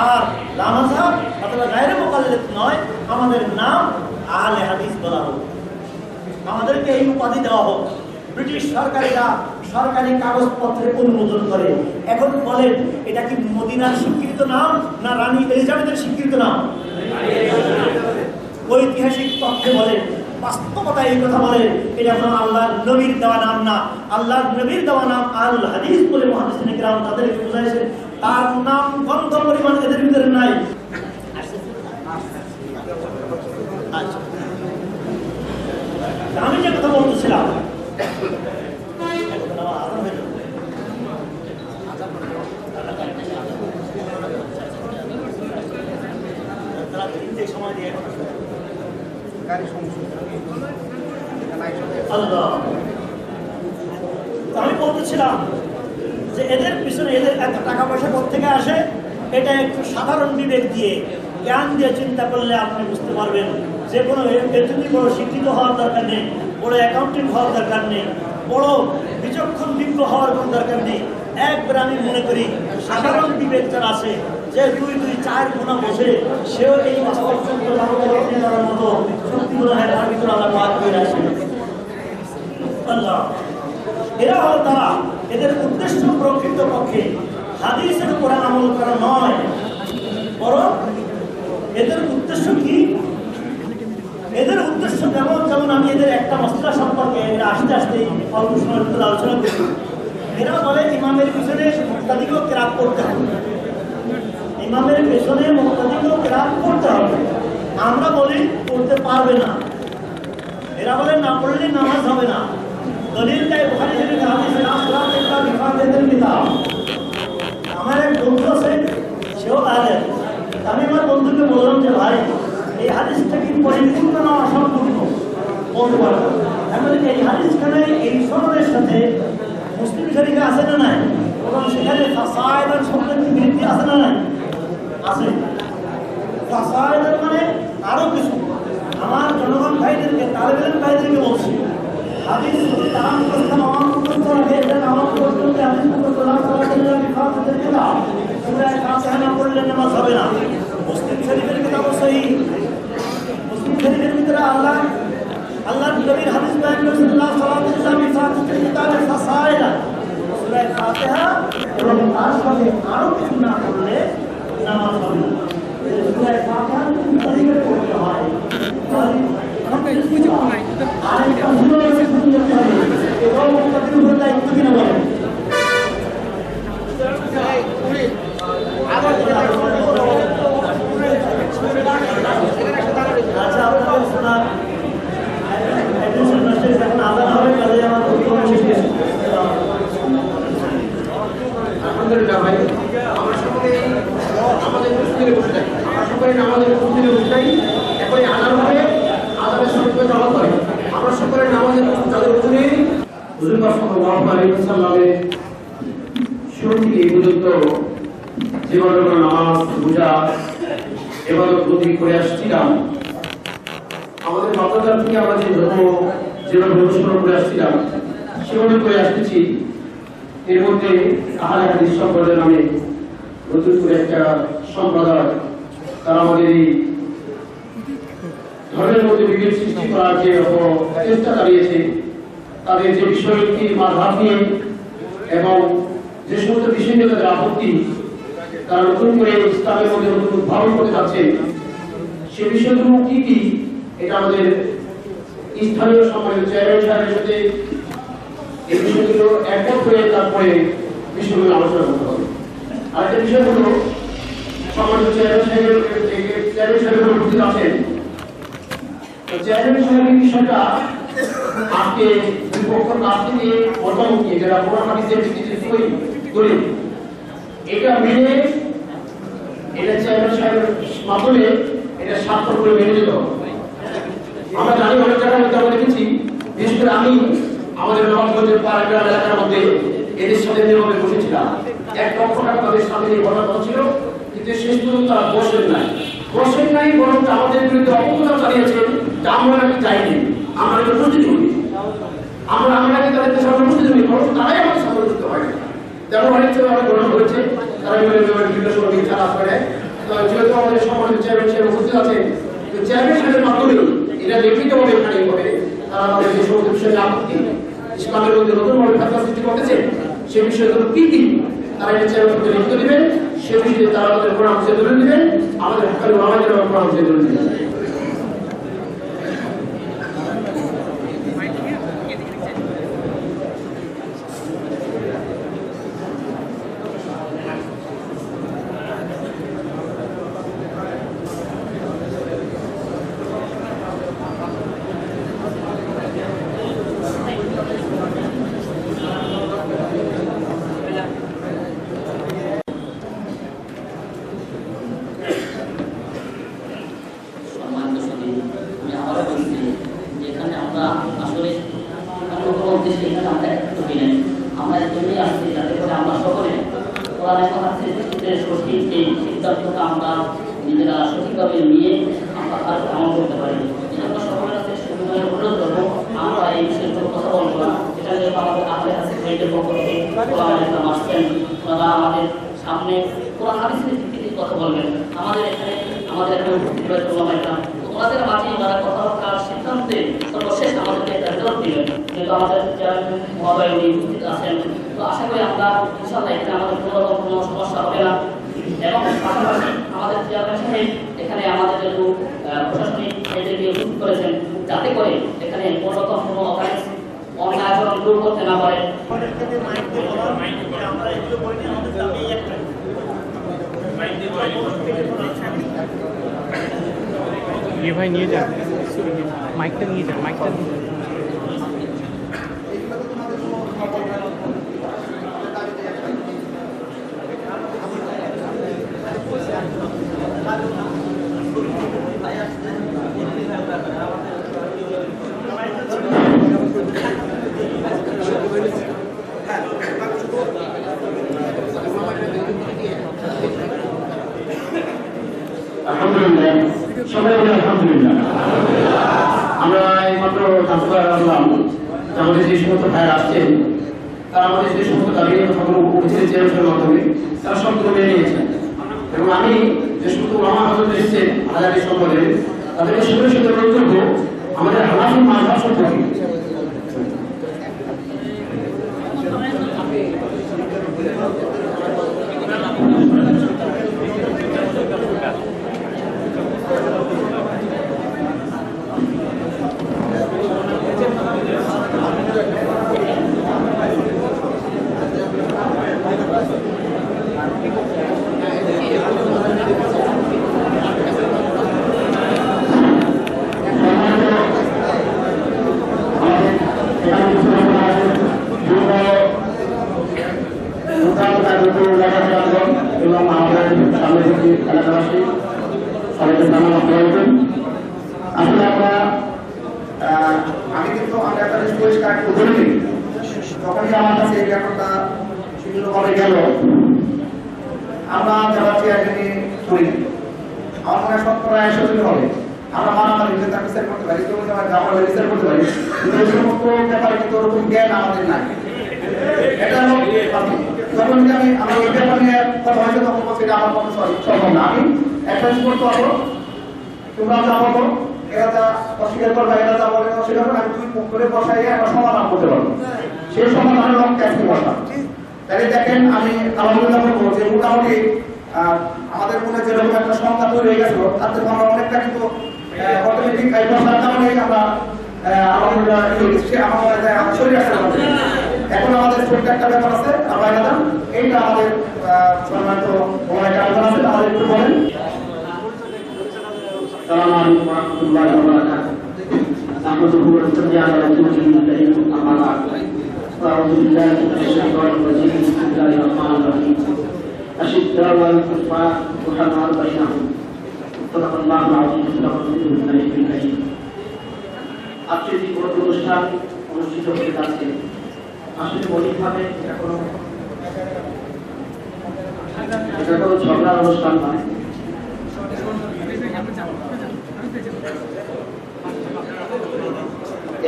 Speaker 4: আর লা মাযহাব অথবা গায়রে মুকাল্লিদ নয়, আমাদের নাম আহলে হাদিস বলা হোক, আমাদেরকে এই উপাধি দেওয়া হোক। ব্রিটিশ সরকারিরা সরকারি কাগজপত্রে অনুমোদন করে। এখন বলেন, এটা কি মদিনার স্বীকৃত নাম না রানী এলিজাবেথের স্বীকৃত নাম? ঐতিহাসিক তথ্যে বলেন, বাস্তবতা এই কথা বলে, এটা কোনো আল্লাহর নবীর দেওয়া নাম না। আল্লাহর নবীর দেওয়া নাম আহলুল হাদিস বলে মুহাদ্দিসিন ইকরাম তাদেরকে বুঝাইছেন। তার নাম গন্ধ পরিমাণ এদের ভিতরে নাই। আমি যে কথা বলতেছিলাম, সময় দিয়ে আমি বলতেছিলাম যে এদের পিছনে এদের এত টাকা পয়সা কোথেকে আসে, এটা একটু সাধারণ বিবেক দিয়ে, জ্ঞান দিয়ে চিন্তা করলে আপনি বুঝতে পারবেন। যে কোনো এজন্য বড় শিক্ষিত হওয়ার দরকার নেই, বড় অ্যাকাউন্টেন্ট হওয়ার দরকার নেই, বড় বিচক্ষণ বিজ্ঞ হওয়ার কোনো দরকার নেই। একবার আমি মনে করি সাধারণ বিবেক যারা আছে, যে 2-2-4 গুণা বসে, সেও এই করার মতো শক্তি মনে হয় তার ভিতরে আল্লাহ পাক করে আসে। এরা হল তারা, এদের উদ্দেশ্য প্রকৃত পক্ষে হাদিসের উপরে আমল করা নয়, বরং এদের উদ্দেশ্য কি? এদের উদ্দেশ্য যেমন আমি এদের একটা মসলা সম্পর্কে আস্তে আস্তে অল্প সময়ের ভিতরে আলোচনা করি। এরা বলে ইমামের পিছনে মুক্তাদিকেও কেরাত করতে হবে, ইমামের পেছনে মুক্তাদিকেও কেরাত করতে হবে। আমরা বলি করতে পারবে না, এরা বলে না পড়লে নামাজ হবে না। দলিল দেয় বুখারী শরীফে হাদিসে আসলাম একটা বিফাতের কিতাব। আমার এক বন্ধু আছে, সেও আহলে। আমি আমার বন্ধুকে বললাম যে ভাই, এই হাদিসটা কি পরিপূর্ণ না অসম্পূর্ণ বলতে পারবো? এমন এই হাদিসখানে এই সনদের সাথে মুসলিম শরীফে আছে না নাই, এবং সেখানে ফাসায়েদান শব্দের কি বৃদ্ধি আছে না নাই? আছে। ফাসায়েদান মানে আরো কিছু। আমার জনগণ ভাইদেরকে, তালেব ইলম ভাইদেরকে বলছি, হাদিস তারা মুখস্থ নামাজ মুখস্থ রাখে, এটা নামাজ মুখস্থ করতে হাদিস মুখস্থ না করা গেলে বিফাতের কিতাব, সূরা ফাতিহা না পড়লে নামাজ হবে না। ফাতিহা এবং তার সাথে আরো কিছু না করলে নামাজ হবে না। সূরা ফাতিহা কিভাবে পড়তে হয় আরেকটা সুন্দর শুনতে হবে এবং মুক্তাদির উপর দায়িত্ব কিনা বলেন। আচ্ছা আপনাদের শোনার এখন আদান হবে কাজে আমার বক্তব্য শেষ।
Speaker 5: আলহামদুলিল্লাহ ভাই, আমরা সকলে আমাদের প্রস্তুতি বসে যাই, আমরা সকলে আমাদের প্রস্তুতি বসে যাই। এখনই আদান হবে, আদানের সঙ্গে নামাজ হয়, আমরা সকলে নামাজের তাদের উঠে হুজুর সাল্লাল্লাহু আলাইহি ওয়াসাল্লামের শুরু থেকে এই পর্যন্ত যেভাবে আমরা নামাজ রোজা এবাদত বন্দি করে আসছিলাম, আমাদের বাচ্চাদের থেকে আমরা যে ধর্ম যেভাবে অনুসরণ করে আসছিলাম সেভাবে করে আসতেছি। এর মধ্যে আহলে হাদিস সম্প্রদায়ের নামে নতুন করে একটা সম্প্রদায়, তারা আমাদের এই ধর্মের মধ্যে বিভেদ সৃষ্টি করার যে চেষ্টা চালিয়েছে, তাদের যে বিষয়টি মাঝহাব নিয়ে এবং যে সমস্ত বিষয় নিয়ে তাদের আপত্তি, তারা নতুন করে ইসলামের মধ্যে নতুন উদ্ভাবন করতে যাচ্ছে, সে বিষয়গুলো কি কি এটা আমাদের স্থানীয় সম্মানিত চেয়ারম্যান সাহেবের সাথে এই বিষয়গুলো একমত হয়ে তারপরে বিষয়গুলো আলোচনা করতে হবে। আরেকটা বিষয় হলো সম্মানিত চেয়ারম্যান সাহেবের উপস্থিত আছেন, চেয়ারম্যান সাহেবের বিষয়টা আজকে দুই পক্ষের কাছ থেকে মতামত নিয়ে যারা কোরআন হাদিসের ভিত্তিতে তৈরি এটা মেনে এটা চেয়ারম্যান সাহেবের মাধ্যমে এটা স্বাক্ষর করে মেনে নিতে হবে। আমরা জানি অনেক জায়গার মধ্যে আমরা দেখেছি, বিশেষ করে আমি আমাদের নবাবগঞ্জের পাড়াগ্রাম এলাকার মধ্যে এদের সাথে নিয়মে বসেছিলাম, 1 লক্ষ টাকা তাদের সাথে নিয়ে ঘটনা ছিল, কিন্তু শেষ পর্যন্ত তারা বসেন নাই, বরং আমাদের বিরুদ্ধে অপপ্রচার চালিয়েছেন যে আমরা নাকি চাইনি, আমরা এটা উপস্থিত হই, আমরা নাকি তাদের সাথে উপস্থিত হই, বরং তারাই আমাদের সাথে উপস্থিত হয়। তেমন অনেক সময় অনেক ঘটনা হয়েছে, তারা বিভিন্ন সময় মিথ্যা কাজ করে। যেহেতু আমাদের সম্মানিত চেয়ারম্যান সাহেব উপস্থিত আছেন, চেয়ারম্যান সাহেবের মাধ্যমে এটা লিখিতভাবে এখানে হবে, তারা আমাদের যে সমস্ত বিষয়ে আপত্তি ইসলামের মধ্যে নতুনভাবে ফতোয়া সৃষ্টি করতেছে সে বিষয়গুলো কি কি তারা এটা চেয়ারম্যানকে লিখিত দিবেন, সে বিষয়ে তারা আমাদের পরামর্শ তুলে দিবেন, আমাদের হকারি ওলামাদের পরামর্শ তুলে দিবেন।
Speaker 2: নিজেরা সঠিকভাবে নিয়ে আমরা কাজ আমল করতে পারি। এজন্য সকলের কাছে সুবিধার অনুরোধ করবো, আমরা এই বিষয়ে কোনো কথা বলবো না। এটা যেহেতু আমাদের আহলে হাদিস সাইডের পক্ষ থেকে ওলামায়ে আসছেন, তারা আমাদের সামনে কোরআন হাদিসের ভিত্তিতে কথা বলবেন। আমাদের এখানে উপস্থিত রয়েছে ওলামায়ে কেরাম, ওনাদের মাঝে যারা কথা বলার সিদ্ধান্তে সর্বশেষ আমাদেরকে একটা রেজাল্ট দিবেন। যেহেতু আমাদের চেয়ারম্যান মহোদয় উনি উপস্থিত আছেন, তো আশা করি আমরা ইনশাআল্লাহ এখানে আমাদের কোনো সমস্যা হবে না। এবং পাশাপাশি আমাদের চেয়ারম্যান সাহেব এখানে আমাদের যেহেতু প্রশাসনিক সাইডে উপস্থিত করেছেন, যাতে করে এখানে কোনো রকম কোনো অন্যায় আচরণ দূর করতে না পারে।
Speaker 1: ভাই নিয়ে যান, মাইকটা নিয়ে যান, মাইকটা
Speaker 5: আলহামদুলিল্লাহ, সবাই বলে আলহামদুলিল্লাহ। আমরা এইমাত্র জানলাম আমাদের যে সমস্ত ভাইয়েরা আসছেন, তারা আমাদের যে সমস্ত দাবি কথাগুলো উঠেছে চেয়ারম্যানের মাধ্যমে তারা সবগুলো মেনে নিয়েছেন। এবং আমি যে সমস্ত ওলামা হযরত এসেছেন হাজারি সম্পদের, তাদেরকে সঙ্গে সঙ্গে অনুরোধ করবো আমাদের হানাফি মাযহাব সম্পর্কে একটু ধরে নিই। যখনই আমার কাছে এই ব্যাপারটা বিভিন্নভাবে গেল, আমরা যারা চেয়ারম্যানে করি, আমার মনে হয় 70-80 হবে, আমরা মারামারি তার বিচার করতে পারি, কেউ আমরা বিচার করতে পারি, কিন্তু এই সমস্ত ব্যাপারে কিন্তু ওরকম জ্ঞান আমাদের নাই। এটা হলো যখন আমি এই ব্যাপার নিয়ে কথা হয়েছে তখন বলছি এটা আমার পক্ষে সম্ভব না। আমি একটা করতে পারবো, তোমরা যা বলো এরা যা অস্বীকার করবে, এরা যা বলে অস্বীকার করবে, আমি 2 পক্ষ করে বসাই একটা সমাধান করতে পারবো। সেই সমাধানের লক্ষ্যে আজকে বসা। তাহলে দেখেন, আমি আলহামদুলিল্লাহ বলবো যে মোটামুটি আমাদের মনে যেরকম একটা সংখ্যা তৈরি হয়ে গেছিল, তাতে আমরা অনেকটা কিন্তু অটোমেটিক এই বসার কারণে আমরা আলহামদুলিল্লাহ আমার শরীর আসতে পারছি। এখন আমাদের ছোট্ট একটা ব্যাপার আছে, আমরা এটা এইটা আমাদের সম্মানিত একটা আলোচনা আছে, আমাদের একটু বলেন।
Speaker 6: السلام عليكم ورحمة الله وبركاته. نحمده ونصلي على رسوله الكريم أما بعد. أعوذ بالله من الشيطان الرجيم. بسم الله الرحمن الرحيم. أشداء على الكفار رحماء بينهم. صدق الله العظيم وصدق رسوله النبي الكريم. আজকে যে বড় অনুষ্ঠান অনুষ্ঠিত হতে যাচ্ছে, আসলে মৌলিকভাবে এটা কোনো ঝগড়ার অনুষ্ঠান নয়।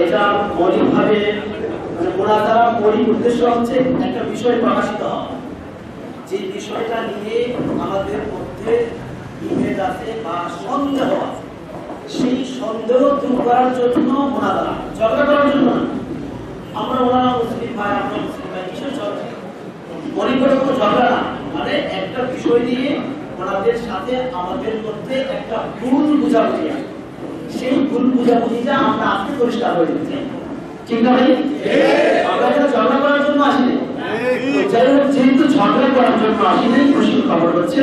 Speaker 6: এটা মৌলিকভাবে মোনাজারা মৌলিক উদ্দেশ্য হচ্ছে একটা বিষয় প্রকাশিত হওয়া, যে বিষয়টা নিয়ে আমাদের মধ্যে বিভেদ আছে বা সন্দেহ আছে, সেই সন্দেহ দূর করার জন্য মোনাজারা, ঝগড়া করার জন্য না। আমরা ওরা মুসলিম ভাই, আমরা মুসলিম ভাই, কিসের ঝগড়া? মনে করে কোনো ঝগড়া না, মানে একটা বিষয় নিয়ে ওনাদের সাথে আমাদের মধ্যে একটা ভুল বুঝাবুঝি আছে, সেই ভুল বুঝাবুঝিটা আমরা আজকে পরিষ্কার হয়ে দিচ্ছি। ঠিক না ভাই? আমরা এটা ঝগড়া করার জন্য আসিনি। যাই হোক, যেহেতু ঝগড়া করার জন্য আসিনি, খুশির খবর হচ্ছে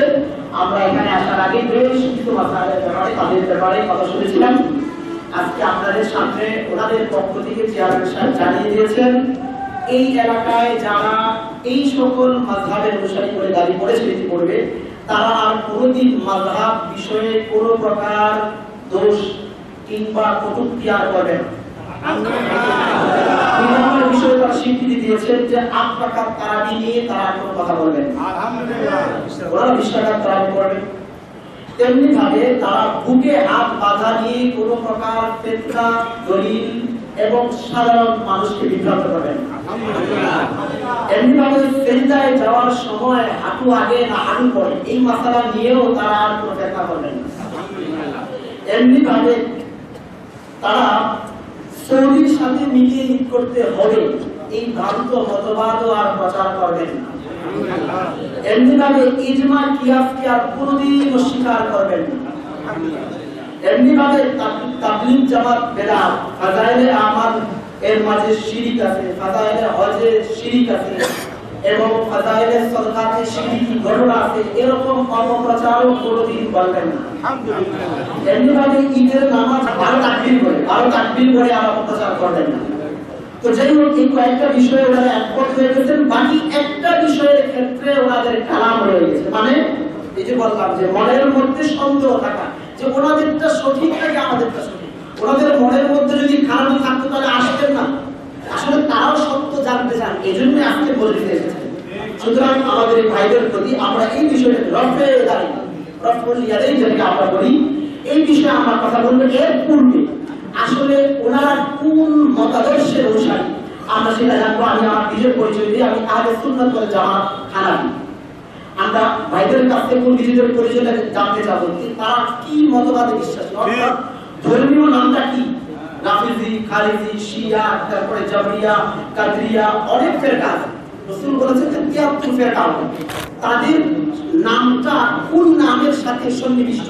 Speaker 6: আমরা এখানে আসার আগে বেশ কিছু মাসায়েলের ব্যাপারে, তাদের ব্যাপারে কথা শুনেছিলাম। আজকে আপনাদের সামনে ওনাদের পক্ষ থেকে চেয়ারম্যান সাহেব জানিয়ে দিয়েছেন, এই এলাকায় যারা এই সকল মাযহাবের অনুসারী করে দাবি করেছে করবে, তারা আর কোনোদিন মাযহাব বিষয়ে কোনো প্রকার দোষ কিংবা কটূক্তি আর করবে না। ইমামের বিষয়ে তারা স্বীকৃতি দিয়েছেন যে 8 রাকাত তারাবি নিয়ে তারা কোনো কথা বলবেন না। আলহামদুলিল্লাহ, ওরা 20 রাকাত তারাবি করবেন। তেমনি ভাবে তারা বুকে হাত বাঁধা নিয়ে কোনো প্রকার ফিতনা, দলিল এবং সাধারণ মানুষকে বিভ্রান্ত করবেন না। এমনি ভাবে সেজদায় যাওয়ার সময় হাঁটু আগে না হাঁটু পরে, এই মাসালা নিয়েও তারা আর কোনো ফিতনা করবেন না। এমনি ভাবে তারা সৌদির সাথে মিলিয়ে ঈদ করতে হবে, এই ভ্রান্ত মতবাদও আর প্রচার করবেন না। এমনি ভাবে ইজমা কিয়াসকে আর কোনোদিন অস্বীকার করবেন না। এমনি ভাবে তাবলীগ জামাত বেদাত, ফাজাইলে আমাল এর মাঝে শিরিক আছে, ফাজাইলে হজে শিরিক আছে এবং ফাজাইলে সাদকাতে শিরিকি ঘটনা আছে, এরকম অপপ্রচারও কোনোদিন করবেন না। আলহামদুলিল্লাহ। এমনি ভাবে ঈদের নামাজ আরো তাকবীর করে আর অপপ্রচার করবেন না। তো যাই হোক, এই কয়েকটা বিষয়ে ওনারা একমত হয়ে গেছেন। বাকি একটা বিষয়ের ক্ষেত্রে ওনাদের কালাম রয়ে গেছে, মানে এই যে বললাম যে মনের মধ্যে সন্দেহ থাকা, যে ওনাদেরটা সঠিক নাকি আমাদেরটা সঠিক। ওনাদের মনের মধ্যে যদি খারাপ থাকতো তাহলে আসতেন না, আসলে তারাও সত্য জানতে চান, এই জন্য আজকে মজলিসে এসেছেন। সুতরাং আমাদের এই ভাইদের প্রতি আমরা এই বিষয়ে রফুল ইয়াদাইন যেটাকে আমরা বলি, এই বিষয়ে আমরা কথা বলবো। এর পূর্বে আসলে ওনারা কোন মতাদর্শের অনুসারী আমরা সেটা জানবো। আমি আমার নিজের পরিচয় দিয়ে, আমি আহলে সুন্নাত ওয়াল জামাত হানাফি। আমরা ভাইদের কাছ থেকে কোন নিজেদের পরিচয়টা জানতে চাবো, তারা কি মতবাদে বিশ্বাসী, অর্থাৎ ধর্মীয় নামটা কি। রাফিজি, খারিজি, শিয়া, তারপরে জাবরিয়া, কাদরিয়া, অনেক ফেরকা আছে। রাসূল বলেছেন যে 73 ফেরকা হবে, তাদের নামটা কোন নামের সাথে সন্নিবিষ্ট,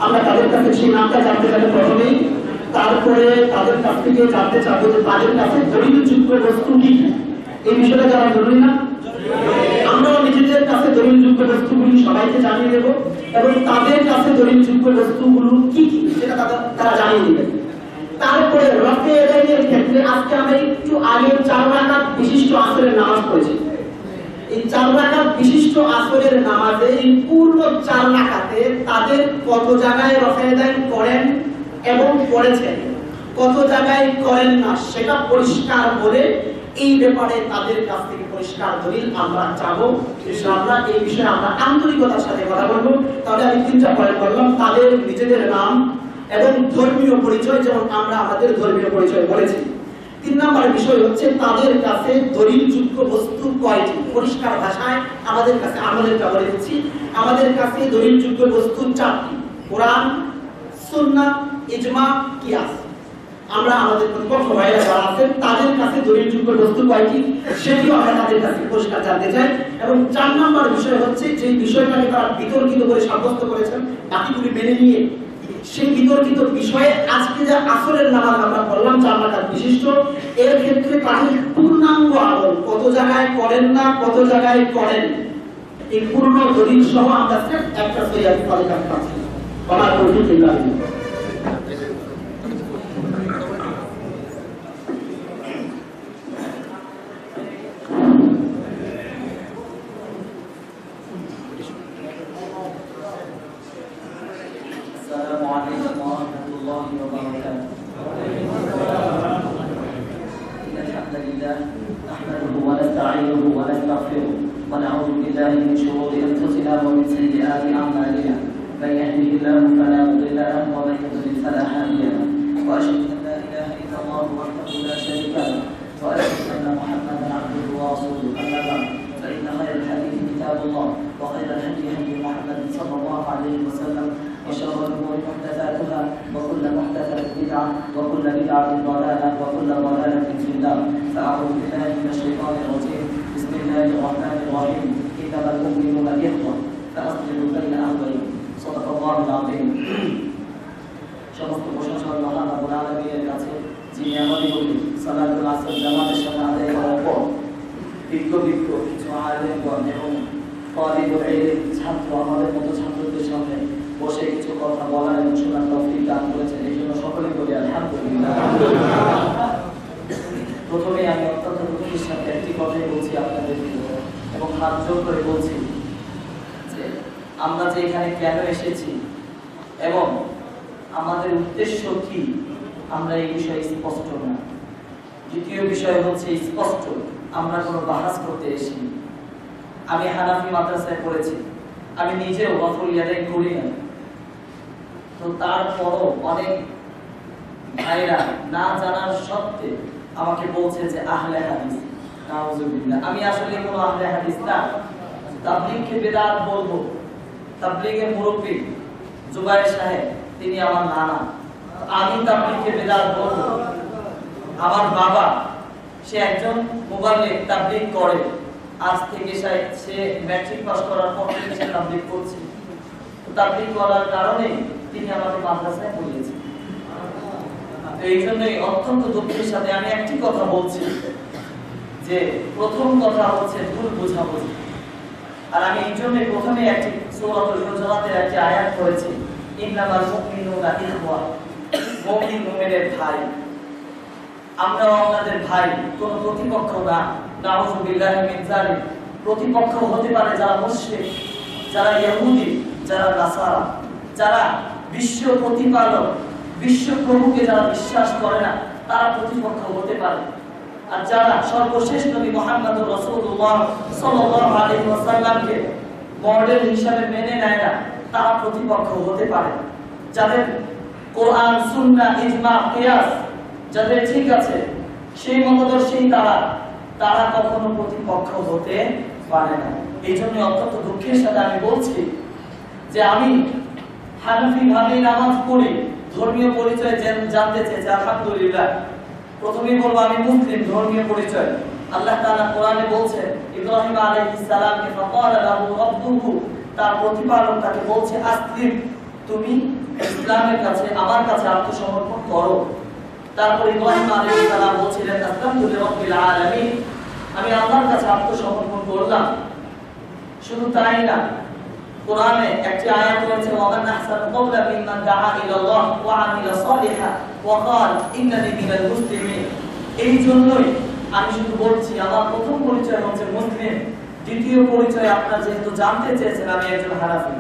Speaker 6: আমরা তাদের কাছে সেই নামটা জানতে চাই প্রথমেই। তারপরে তাদের কাছ থেকে জানতে চাবো যে তাদের কাছে দলিলযুক্ত বস্তু কি, এই বিষয়টা জানা জরুরি না? আমরা নিজেদের কাছে দলিলযুক্ত বস্তুগুলি সবাইকে জানিয়ে দেব এবং তাদের কাছে দলিলযুক্ত বস্তুগুলো কি কি সেটা তারা জানিয়ে দেবেন। তারপরে রফে এদাইনের ক্ষেত্রে আজকে আমরা একটু আগে 4 রাকাত বিশিষ্ট আসরের নামাজ পড়েছি। এই 4 রাকাত বিশিষ্ট আসরের নামাজে এই পূর্ণ 4 রাকাতে তাদের কত জায়গায় রফে এদাইন করেন এবং করেছেন, কত জায়গায় করেন না, সেটা পরিষ্কার বলে এই ব্যাপারে তাদের কাছ থেকে পরিষ্কার দলিল আমরা চাবো। ইনশাআল্লাহ এই বিষয়ে আমরা আন্তরিকতার সাথে কথা বলবো। তাহলে আমি তিনটা পয়েন্ট বললাম, তাদের নিজেদের নাম এবং ধর্মীয় পরিচয়, যেমন আমরা আমাদের ধর্মীয় পরিচয় বলেছি। 3 নম্বর বিষয় হচ্ছে তাদের কাছে দলিলযোগ্য বস্তু কয়টি। পরিষ্কার ভাষায় আমাদের কাছে, আমাদেরটা বলে দিচ্ছি, আমাদের কাছে দলিলযোগ্য বস্তু 4টি: কোরআন, সুন্নাহ, ইজমা, কিয়াস। আমরা আমাদের প্রতিপক্ষ ভাইরা যারা আছেন তাদের কাছে দলিলযোগ্য বস্তু কয়টি সেটিও আমরা তাদের কাছে পরিষ্কার জানতে চাই। এবং 4 নম্বর বিষয় হচ্ছে যে বিষয়টাকে তারা বিতর্কিত করে সাব্যস্ত করেছেন বাকিগুলি মেনে নিয়ে, সেই বিতর্কিত বিষয়ে আজকে যে আসরের নামাজ আমরা পড়লাম 4 রাকাত বিশিষ্ট, এর ক্ষেত্রে তাদের পূর্ণাঙ্গ আমল কত জায়গায় করেন না, কত জায়গায় করেন, এই পূর্ণ দলিল সহ আমরা একটা সহিহ তালিকা পাচ্ছি। আমার তৌফিক ইল্লাহ বিল্লাহ।
Speaker 7: السلام عليكم ورحمة الله وبركاته. إن الحمد لله نحمده ونستعينه ونستغفره ونعوذ بالله من شرور أنفسنا ومن سيئات أعمالنا. من يهده الله فلا مضل له ومن يضلل فلا هادي له. وأشهد أن لا إله إلا الله وحده لا شريك له وأشهد أن محمدا عبده ورسوله. أما بعد فإن خير الحديث كتاب الله وخير الهدي هدي محمد صلى الله عليه وسلم وشر الأمور محدثاتها وكل محدثة بدعة وكل بدعة ضلالة وكل ضلالة في النار. فأعوذ بالله من الشيطان الرجيم. بسم الله الرحمن الرحيم. إنما المؤمنون إخوة فأصلحوا بين أخويكم. صدق الله العظيم. সমস্ত প্রশংসা আল্লাহ রাব্বুল আলামিনের কাছে, যিনি আমাদেরকে সালাতুল আসর জামাতের সাথে আদায় করার পর বিজ্ঞ কিছু আলেমগণ এবং তালিবুল ইলম ছাত্র আমাদের মতো ছাত্রদের সামনে বসে কিছু কথা বলার এবং শোনার তৌফিক দান করেছেন, এই জন্য সকলে বলি আলহামদুলিল্লাহ। প্রথমে আমি অত্যন্ত দুঃখের সাথে একটি কথাই বলছি আপনাদের এবং হাত জোর করে বলছি যে আমরা যে এখানে কেন এসেছি এবং আমাদের উদ্দেশ্য কি, আমরা এই বিষয়ে স্পষ্ট না। দ্বিতীয় বিষয় হচ্ছে স্পষ্ট, আমরা কোনো বাহাস করতে এসেছি। আমি হানাফি মাদ্রাসায় পড়েছি, আমি নিজেও গফুল ইয়াদাই করি না, তো তারপরও অনেক ভাইরা না জানার সত্ত্বে আমাকে বলছে যে আহলে হাদিস। নাউজুবিল্লাহ, আমি আসলে কোনো আহলে হাদিস না। তাবলীগকে বিদআত বলবো, তাবলীগের মুরব্বী জুবায়ের সাহেব তিনি আমার নানা, আমি তাবলীগকে বিদআত বলবো। আমার বাবা সে একজন মুবাল্লিগ, তাবলীগ করে, আজ থেকে সে ম্যাট্রিক পাস করার পর থেকে সে তাবলীগ করছে। তাবলীগ করার কারণে তিনি আমাকে মাদ্রাসায় পড়িয়েছেন। এই জন্যই অত্যন্ত দুঃখের সাথে আমি একটি কথা বলছি যে প্রথম কথা হচ্ছে ভুল বোঝাবুঝি। আর আমি এই জন্য প্রথমে একটি সূরাতুল হুজুরাতের একটি আয়াত করেছি, ইন্নামাল মুমিনুনা ইখওয়া, মুমিন মুমিনের ভাই। আমরা আপনাদের ভাই, কোন প্রতিপক্ষ না। নাউযুবিল্লাহি মিন যালিক। প্রতিপক্ষ হতে পারে যারা মুশরিক, যারা ইহুদি, যারা নাসারা, যারা বিশ্ব প্রতিপালক, বিশ্ব প্রভুকে যারা বিশ্বাস করে না, তারা প্রতিপক্ষ হতে পারে। আর যারা সর্বশেষ নবী মুহাম্মদুর রাসূলুল্লাহ সাল্লাল্লাহু আলাইহি ওয়াসাল্লামকে মডেল হিসেবে মেনে নেয় না, তারা প্রতিপক্ষ হতে পারে। যাদের কোরআন, সুন্নাহ, ইজমা, কিয়াস যাদের ঠিক আছে, সেই মতদর্শী তারা কখনো প্রতিপক্ষ হতে পারে না। এই জন্য অত্যন্ত দুঃখের সাথে আমি বলছি যে আমি হানাফি ভাবে নামাজ পড়ি, ধর্মীয় পরিচয় জানতে চেয়েছি, আলহামদুলিল্লাহ। প্রথমেই বলবো আমি মুসলিম, ধর্মীয় পরিচয়। আল্লাহ তাআলা কোরআনে বলছেন ইব্রাহিম আলাইহিস সালামকে ফাকালা লাহু রাব্বুহু, তার প্রতিপালক তাকে বলছে আসলিম, তুমি ইসলামের কাছে, আমার কাছে আত্মসমর্পণ করো। তারপর ইব্রাহিম আলাইহিস সালাম বলছিলেন আসলামতু লিরাব্বিল আলামিন, আমি আল্লাহর কাছে আত্মসমর্পণ করলাম। শুধু তাই না, কোরআনে একটি আয়াত রয়েছে ওয়ামান আহসানু কওলান মিম্মান দাআ ইলাল্লাহ ওয়া আমিলা সালিহান ওয়া ক্বাল ইন্নানি মিনাল মুসলিমিন। এই জন্যই আমি শুধু বলছি আমার প্রথম পরিচয় হচ্ছে মুসলিম, দ্বিতীয় পরিচয় আপনারা যেহেতু জানতে চেয়েছেন আমি একজন হানাফি,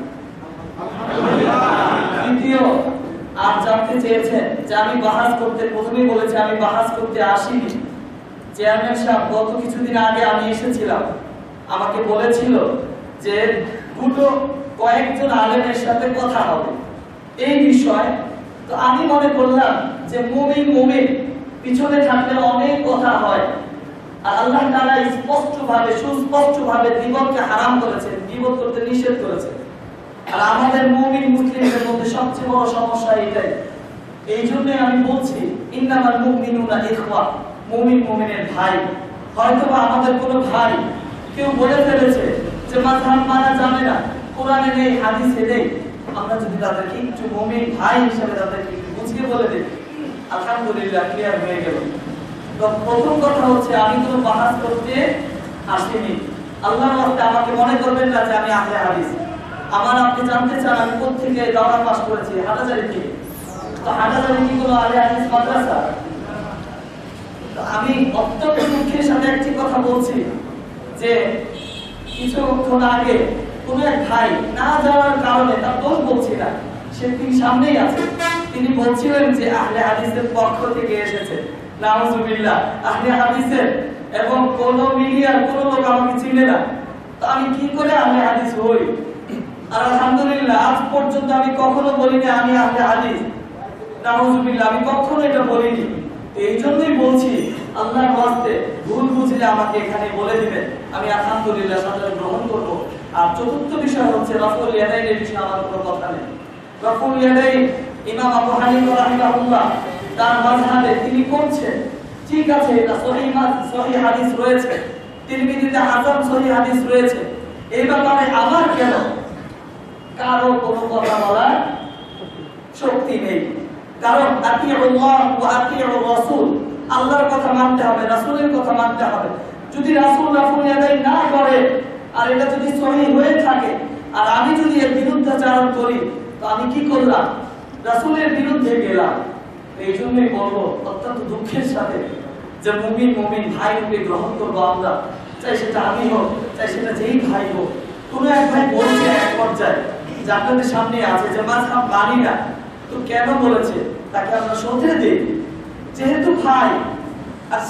Speaker 7: তৃতীয় আর জানতে চেয়েছেন যে আমি বাহাস করতে, প্রথমেই বলেছি আমি বাহাস করতে আসিনি। চেয়ারম্যান সাহেব গত কিছুদিন আগে আমি এসেছিলাম, আমাকে বলেছিল যে কয়েকজন আলেমের সাথে কথা হবে এই বিষয়। তো আমি মনে করলাম যে মুমিন পিছনে থাকলে অনেক কথা হয়, আর আল্লাহ তাআলা সুস্পষ্টভাবে গীবতকে হারাম করেছেন, গীবত করতে নিষেধ করেছেন। আর আমাদের মুমিন মুসলিমদের মধ্যে সবচেয়ে বড় সমস্যা এটাই। এই জন্য আমি বলছি ইন্নামাল মুমিনুনা ইখওয়া, মুমিনের ভাই। হয়তোবা আমাদের কোনো ভাই কেউ বলে ফেলেছে যে মাযহাব মানা যাবে না, কোরআনে নেই, হাদিসে নেই, আমরা যদি তাদেরকে একটু মুমিন ভাই হিসেবে তাদেরকে একটু বুঝিয়ে বলে দিই, আলহামদুলিল্লাহ ক্লিয়ার হয়ে গেল। তো প্রথম কথা হচ্ছে আমি কোনো বাহাস করতে আসিনি। আল্লাহর রাস্তে আমাকে মনে করবেন না যে আমি আহলে হাদিস। আমার আপনি জানতে চান আমি কোথেকে দাওরা পাস করেছি? হাটাজারি থেকে। তো হাটাজারি কি কোনো আহলে হাদিস মাদ্রাসা? তো আমি অত্যন্ত দুঃখের সাথে একটি কথা বলছি যে কিছুক্ষণ আগে কোন এক ভাই না যাওয়ার কারণে, তার দোষ বলছি না, তিনি সামনেই আছে, তিনি বলছিলেন যে আহলে হাদিসের পক্ষ থেকে এসেছে। নাউজুবিল্লাহ, আহলে হাদিসের এবং কোন মিডিয়ার কোন লোক আমাকে চিনে না, তো আমি কি করে আহলে হাদিস হই? আর আলহামদুলিল্লাহ আজ পর্যন্ত আমি কখনো বলিনি আমি আহলে হাদিস। নাউজুবিল্লাহ, আমি কখনো এটা বলিনি। এই জন্যই বলছি আল্লাহর ওয়াস্তে ভুল বুঝলে আমাকে এখানে বলে দিবেন, আমি আলহামদুলিল্লাহ সাথে গ্রহণ করব। আর চতুর্থ বিষয় হচ্ছে রাফুল ইয়াদাইনের বিষয়ে আমার কোনো কথা নেই। রাফুল ইয়াদাইন ইমাম আবু হানিফা রাহিমাহুল্লাহ তার মাযহাবে তিনি করছেন, ঠিক আছে, এটা সহিহ হাদিস রয়েছে, তিরমিজিতে হাসান সহিহ হাদিস রয়েছে, এই ব্যাপারে আমার কেন কারো কোনো কথা বলার শক্তি নেই? কারণ আতিউল্লাহ ওয়া আতিউর রাসূল, আল্লাহর কথা মানতে হবে, রাসূলের কথা মানতে হবে। যদি রাসূল রাফুল ইয়াদাইন না করে আর এটা যদি সহিহ হয়ে থাকে আর আমি যদি এর বিরুদ্ধাচরণ করি, তো আমি কি করলাম? রাসূলের বিরুদ্ধে গেলাম। এই জন্যই বলবো অত্যন্ত দুঃখের সাথে যে মুমিন ভাই রূপে গ্রহণ করবো আমরা, চাই সেটা আমি হোক, চাই সেটা যেই ভাই হোক। কোনো এক ভাই বলছে এক পর্যায়ে যে আপনাদের সামনে আছে যে মাযহাব মানি না, তো কেন বলেছে তাকে আমরা শোধরে দিই, যেহেতু ভাই আর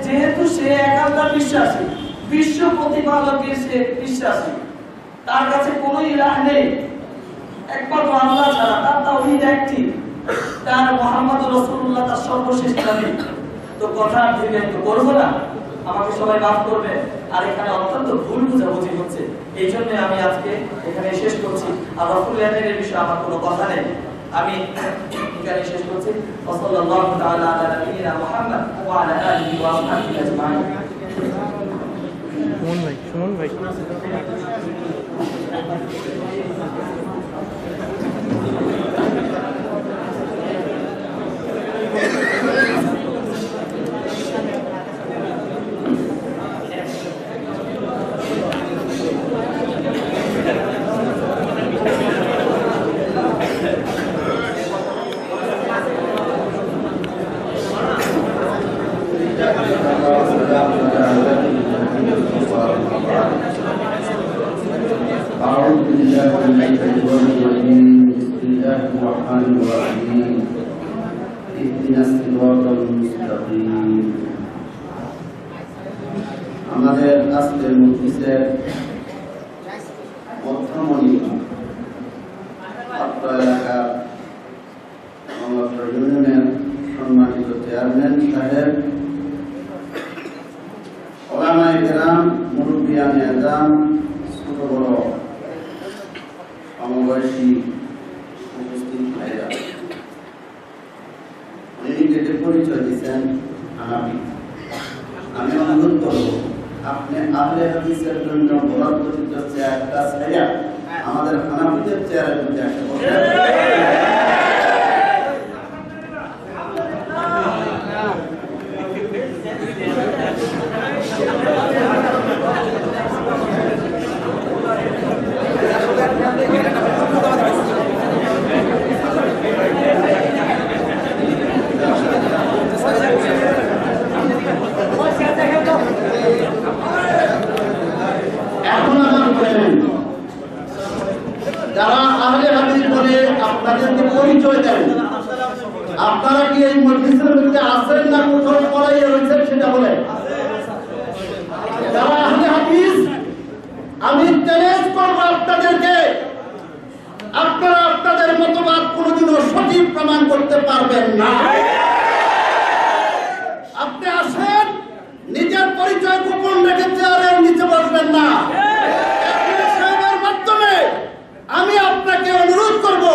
Speaker 7: যেহেতু সে এক আল্লাহর বিশ্বাসী, বিশ্ব প্রতিপালকের সে বিশ্বাসী, তার কাছে কোনো ইলাহ নেই একমাত্র আল্লাহ ছাড়া, তার তাওহীদ একটি, তার মুহাম্মদুর রাসূলুল্লাহ তার সর্বশেষ নবী। তো কথা থেকে একটু করবো না, আমাকে সবাই মাফ করবে। আর এখানে অত্যন্ত ভুল বুঝাবুঝি হচ্ছে, এই জন্য আমি আজকে এখানে শেষ করছি। আর রাফুল ইয়াদাইনের বিষয়ে আমার কোনো কথা নেই, আমি এখানে শেষ করছি। সাল্লাল্লাহু তাআলা আলা নবিয়িনা মুহাম্মদ ওয়া আলা আলিহি ওয়া সাহবিহি আজমাইন।
Speaker 1: সুমন ভাই
Speaker 8: أعوذ بالله من الشيطان الرجيم. بسم الله الرحمن الرحيم. اهدنا الصراط المستقيم. আমাদের আজকের মজলিসের মধ্যমণি অত্র এলাকার এবং অত্র ইউনিয়নের সম্মানিত চেয়ারম্যান সাহেব, ওলামায়ে কেরাম, মুরব্বিয়ানে আযম, ছোট বড় সমবয়সী উপস্থিত ভাইরা, উনি যেটা পরিচয় দিচ্ছেন আমি অনুরোধ করব আপনি আহলে হাদিসের জন্য বরাদ্দকৃত চেয়ারটা ছাড়া আমাদের হানাফিদের চেয়ারের মধ্যে একটা বসে যারা আহলে হাদিস বলে আপনাদেরকে
Speaker 3: কি এই মজলিসের মধ্যে আছেন না কোথাও পড়াইয়া রয়েছেন সেটা বলেন। যারা আহলে হাদিস, আমি চ্যালেঞ্জ করব আপনাদেরকে, আপনারা আপনাদের মতবাদ কোনোদিনও সঠিক প্রমাণ করতে পারবেন না। আপনি আসেন, নিজের পরিচয় গোপন রেখে চেয়ারের নিচে বসবেন না। সাহেবের মাধ্যমে আমি আপনাকে অনুরোধ করব,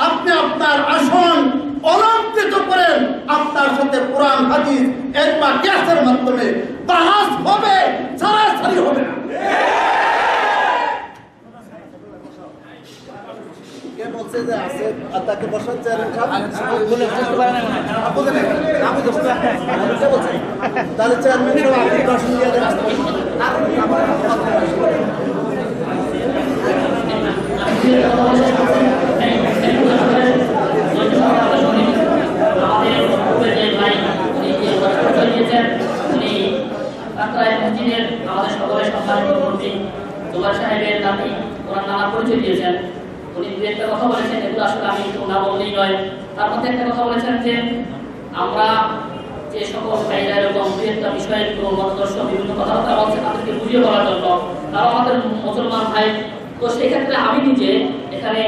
Speaker 3: আপনি আপনার আসন অলঙ্কৃত করেন, আপনার সাথে কোরআন হাদিস এরপর কিয়াসের মাধ্যমে বাহাস হবে, ছাড়াছাড়ি হবে না। কে বলছে যে আছে তাকে বসান চেয়ারের তাহলে চেয়ারম্যান সাহেব আপনি বসেন দিয়ে দেন।
Speaker 2: আমাদের সকলের সম্মানিত মন্ত্রী জুবাইর সাহেবের নাতি, ওনার নানা পরিচয় দিয়েছেন। উনি দু একটা কথা বলেছেন, এগুলো আসলে আমি না বললেই নয়। তার মধ্যে একটা কথা বলেছেন যে আমরা যে সকল ভাইরা এরকম দু একটা বিষয়ের মতাদর্শ বিভিন্ন কথাবার্তা বলছে তাদেরকে বুঝিয়ে বলার জন্য, তারা আমাদের মুসলমান ভাই। তো সেক্ষেত্রে আমি নিজে এখানে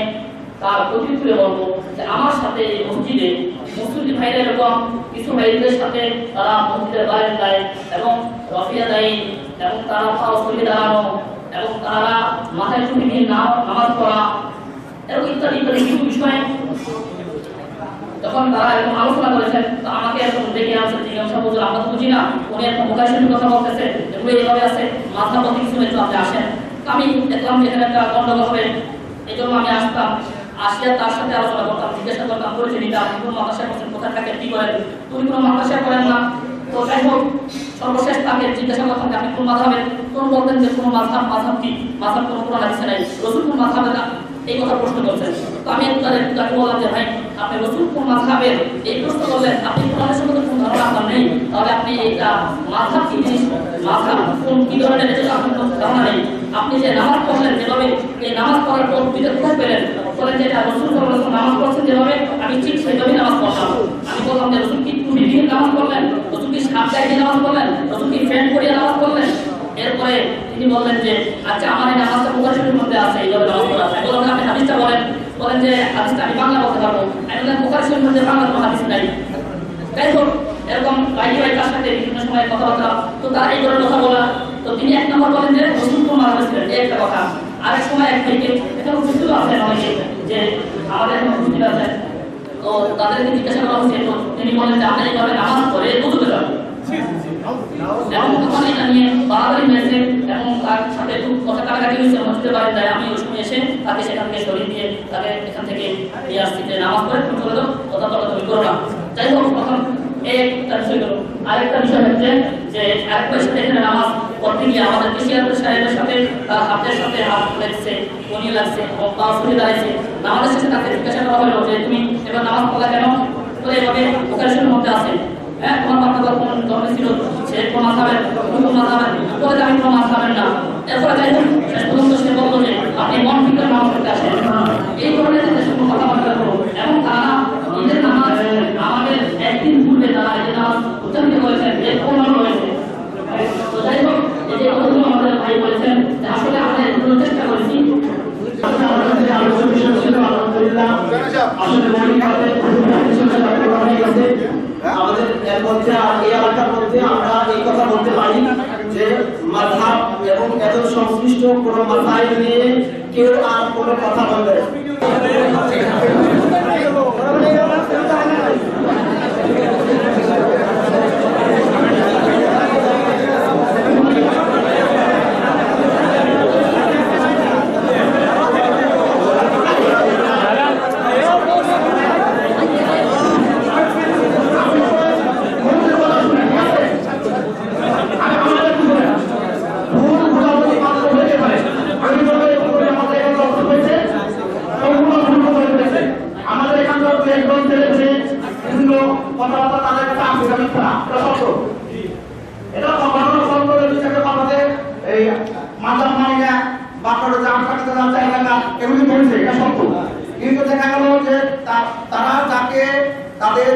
Speaker 2: তার প্রতিক্রিয়া বলবো যে আমার সাথে এই মসজিদে মুসলিম ভাইরা এরকম কিছু ভাইদের সাথে তারা মসজিদের বারান্দায় এবং রফিয়া দায়ী এবং তারা পাও সরিয়ে দাঁড়ানো এবং তারা মাথায় টুপি দিয়ে নামাজ পড়া এবং ইত্যাদি ইত্যাদি কিছু বিষয়ে যখন তারা এরকম আলোচনা করেছেন, তো আমাকে এরকম দেখে আসছেন যে ইমাম সাহেব হুজুর আমরা তো বুঝি না, উনি এরকম প্রকাশের কথা বলতেছে, এগুলো এইভাবে আছে, মাথা প্রতি কিছু একটু আপনি আসেন। আমি দেখলাম যে এখানে একটা গন্ডগোল হবে, এই জন্য আমি আসতাম, আসিয়া তার সাথে আলোচনা করতাম, জিজ্ঞাসা করতাম, পরিচয় নিতাম, আপনি কোন মাদ্রাসায় করছেন, কোথায় থাকেন, কি করেন, তুমি কোনো মাদ্রাসায় করেন না। তো যাই হোক, সর্বশেষ তাকে জিজ্ঞাসা করতাম যে আপনি কোন মাযহাবের, কোন বলতেন যে কোনো মাযহাব কি, মাযহাব কোনো কোরআন হাদিসে নাই, রাসূল কোন মাযহাবের না, এই কথা প্রশ্ন করছেন। তো আমি তাকে বললাম যে ভাই আপনি রাসূল কোন মাযহাবের এই প্রশ্ন করলেন, আপনি কোরআনের সম্বন্ধে কোন ধারণা আপনার নেই, তাহলে আপনি এইটা মাযহাব কি জিনিস, মাযহাব কোন কি ধরনের এটা আপনার ধারণা নেই। আপনি যে নামাজ পড়লেন যেভাবে, এই নামাজ পড়ার পর বিদে কোথায় পেলেন, বলেন যে এটা রাসূল সাল্লাল্লাহু আলাইহি ওয়াসাল্লাম নামাজ পড়ছেন যেভাবে আমি ঠিক সেইভাবেই নামাজ পড়লাম। আমি বললাম যে রাসূল কি টুপি দিয়ে নামাজ পড়লেন, রাসূল কি শার্ট গায়ে দিয়ে নামাজ পড়লেন, রাসূল কি প্যান্ট পরিয়ে নামাজ পড়লেন। এরপরে তিনি বললেন যে আচ্ছা আমার এই নামাজটা বুখারী শরীফের মধ্যে আছে, এইভাবে নামাজ পড়া আছে। বললাম আপনি হাদিসটা বলেন, বলেন যে হাদিসটা আমি বাংলা বলতে পারবো। আমি বললাম বুখারী শরীফের মধ্যে বাংলা কোনো হাদিস নাই। যাই হোক, এরকম ভাই কার সাথে বিভিন্ন সময় কথাবার্তা, তো তার এই ধরনের কথা বলা। তো তিনি এক নম্বর বলেন যে রাসূল কোন মাযহাবে ছিলেন, এই একটা কথা। আরেক সময় এক ভাইকে এটা উপস্থিত আছেন অনেকে, যে আমাদের উপস্থিত আছেন, তো তাদেরকে জিজ্ঞাসা করা হচ্ছে, তো তিনি বলেন যে আপনি এইভাবে নামাজ পড়ে বুঝতে যাবেন। এবং তখন এটা নিয়ে বাড়াবাড়ি হয়েছে এবং তার সাথে খুব কথা কাটাকাটি হয়েছে মসজিদের বারান্দায়। আমি ওই সময় এসে তাকে সেখান থেকে সরিয়ে দিয়ে তাকে এখান থেকে নিয়ে আসছি যে নামাজ পড়ে তুমি চলে যাও, কথা তলাতলি করো না। যাই হোক, তখন একটা বিষয় গেল। আরেকটা বিষয় হচ্ছে যে আরেকবার সাথে এখানে নামাজ পড়তে গিয়ে আমাদের কৃষিয়ার সাহেবের সাথে তার হাতের সাথে হাত লাগছে, কনি লাগছে এবং পা সরিয়ে দাঁড়াইছে। নামাজের শেষে তাকে জিজ্ঞাসা করা হলো যে তুমি এবার নামাজ পড়লা কেন, তো এভাবে বুখারী শরীফের মধ্যে আছে, হ্যাঁ তোমার বাবা কোন ধর্মে ছিল, সে কোন মাযহাবের, কোন মাযহাবের, বলে আমি কোন মাযহাবের না। এরপরে যাই হোক, শেষ পর্যন্ত সে বলল যে আপনি মন ঠিক করে নামাজ পড়তে আসেন। এই ধরনের যে সকল কথাবার্তা করবো এবং তারা নিজের নামাজ আমাদের একদিন পূর্বে তারা এই নামাজ উচ্চারিত করেছেন, এর প্রমাণ রয়েছে। তো যাই হোক, এই যে কথাগুলো আমাদের ভাই বলেছেন যে আসলে আমরা এগুলো চেষ্টা করেছি।
Speaker 6: আমাদের এর মধ্যে এই এলাকার মধ্যে আমরা এই কথা বলতে পারি যে মাযহাব এবং এত সংশ্লিষ্ট কোনো মাসাইল নিয়ে কেউ আর কোনো কথা বলবে না। কিন্তু দেখা গেল যে তারা যাকে তাদের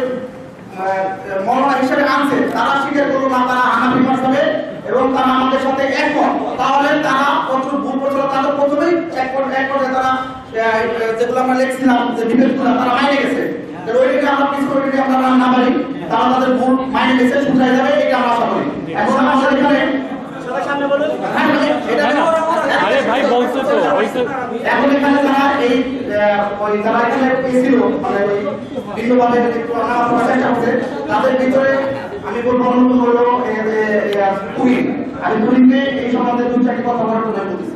Speaker 6: মৌলানা হিসেবে আনছে তারা স্বীকার করলো না তারা হানাফি মাযহাবে এবং তারা আমাদের সাথে একমত, তাহলে তারা কতটুকু ভুল করছিল তাদের প্রথমেই এক পর্যায়ে তারা যেগুলো আমরা লিখছিলাম যে বিভেদগুলো তারা মাইনে গেছে। ওইটাকে আমরা কিছু ওইটাকে আমরা না পারি, তারা তাদের ভুল মাইনে গেছে, শুধরাই যাবে, এটা আমরা আশা করি। এখন আমাদের এখানে
Speaker 1: আরে ভাই বলছো তো
Speaker 6: এখন এখানে যারা এই ওই যারা এখানে পেয়েছিল মানে ওই বিন্দুবাদে একটু আমার প্রচেষ্টা হচ্ছে তাদের ভিতরে আমি বলবো অন্যতম হলো পুরী। আমি পুরীতে এই সম্বন্ধে দু চারটি কথা বলার জন্য বলছি।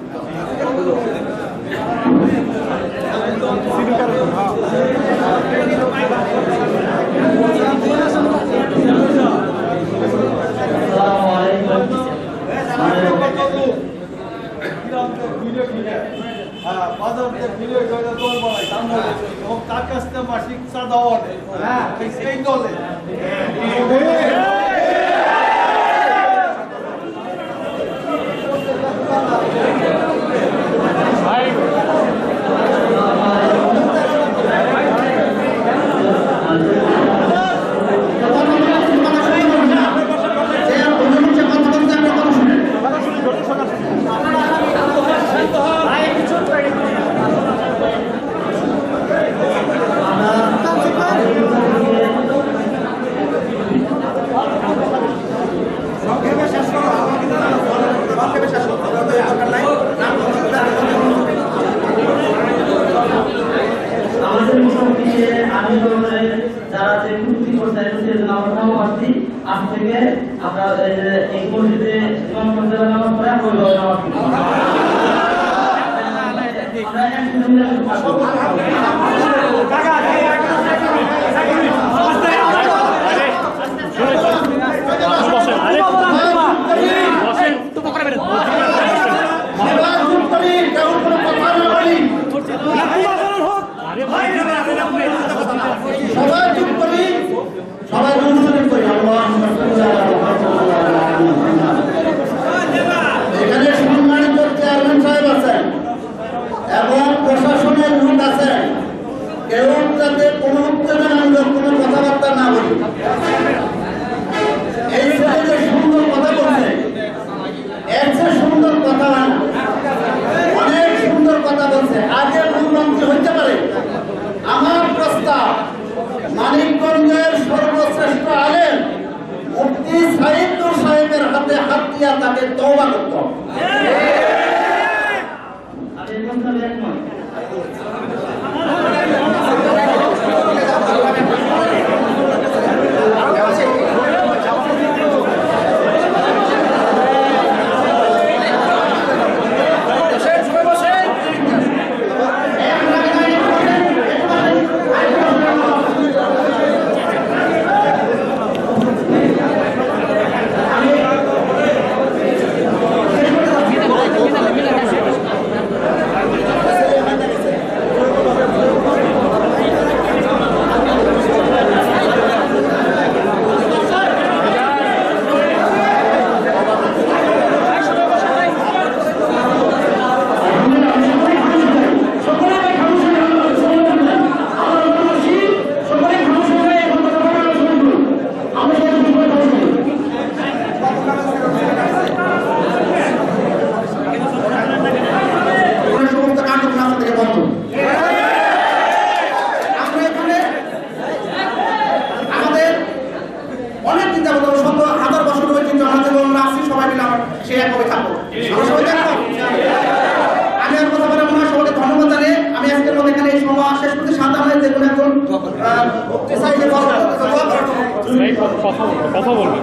Speaker 9: তার কাছ থেকে মাসিক চা দেওয়া নেই এই দলে
Speaker 4: যারা যে কুর্তি করছে আজ থেকে আমরা এই মসজিদে ইমাম সাহেবের নামাজ পড়ে আমরা নামাজ পড়ি।
Speaker 3: এখানে সম্মানিত চেয়ারম্যান সাহেব আছেন এবং প্রশাসনের লোক আছেন, কেউ যাতে কোনো উত্তেজনামূলক কোনো কথাবার্তা না বলি। এই ছেলে সুন্দর কথা বলছে, এর চেয়ে সুন্দর কথা হয় না, অনেক সুন্দর কথা বলছে। আগে প্রধানমন্ত্রী হইতে পারে। আমার প্রস্তাব মানিকগঞ্জের সর্বশ্রেষ্ঠ আলেম মুফতি সাইদ নূর সাহেবের হাতে হাত দিয়া তাকে তওবা করতে হবে।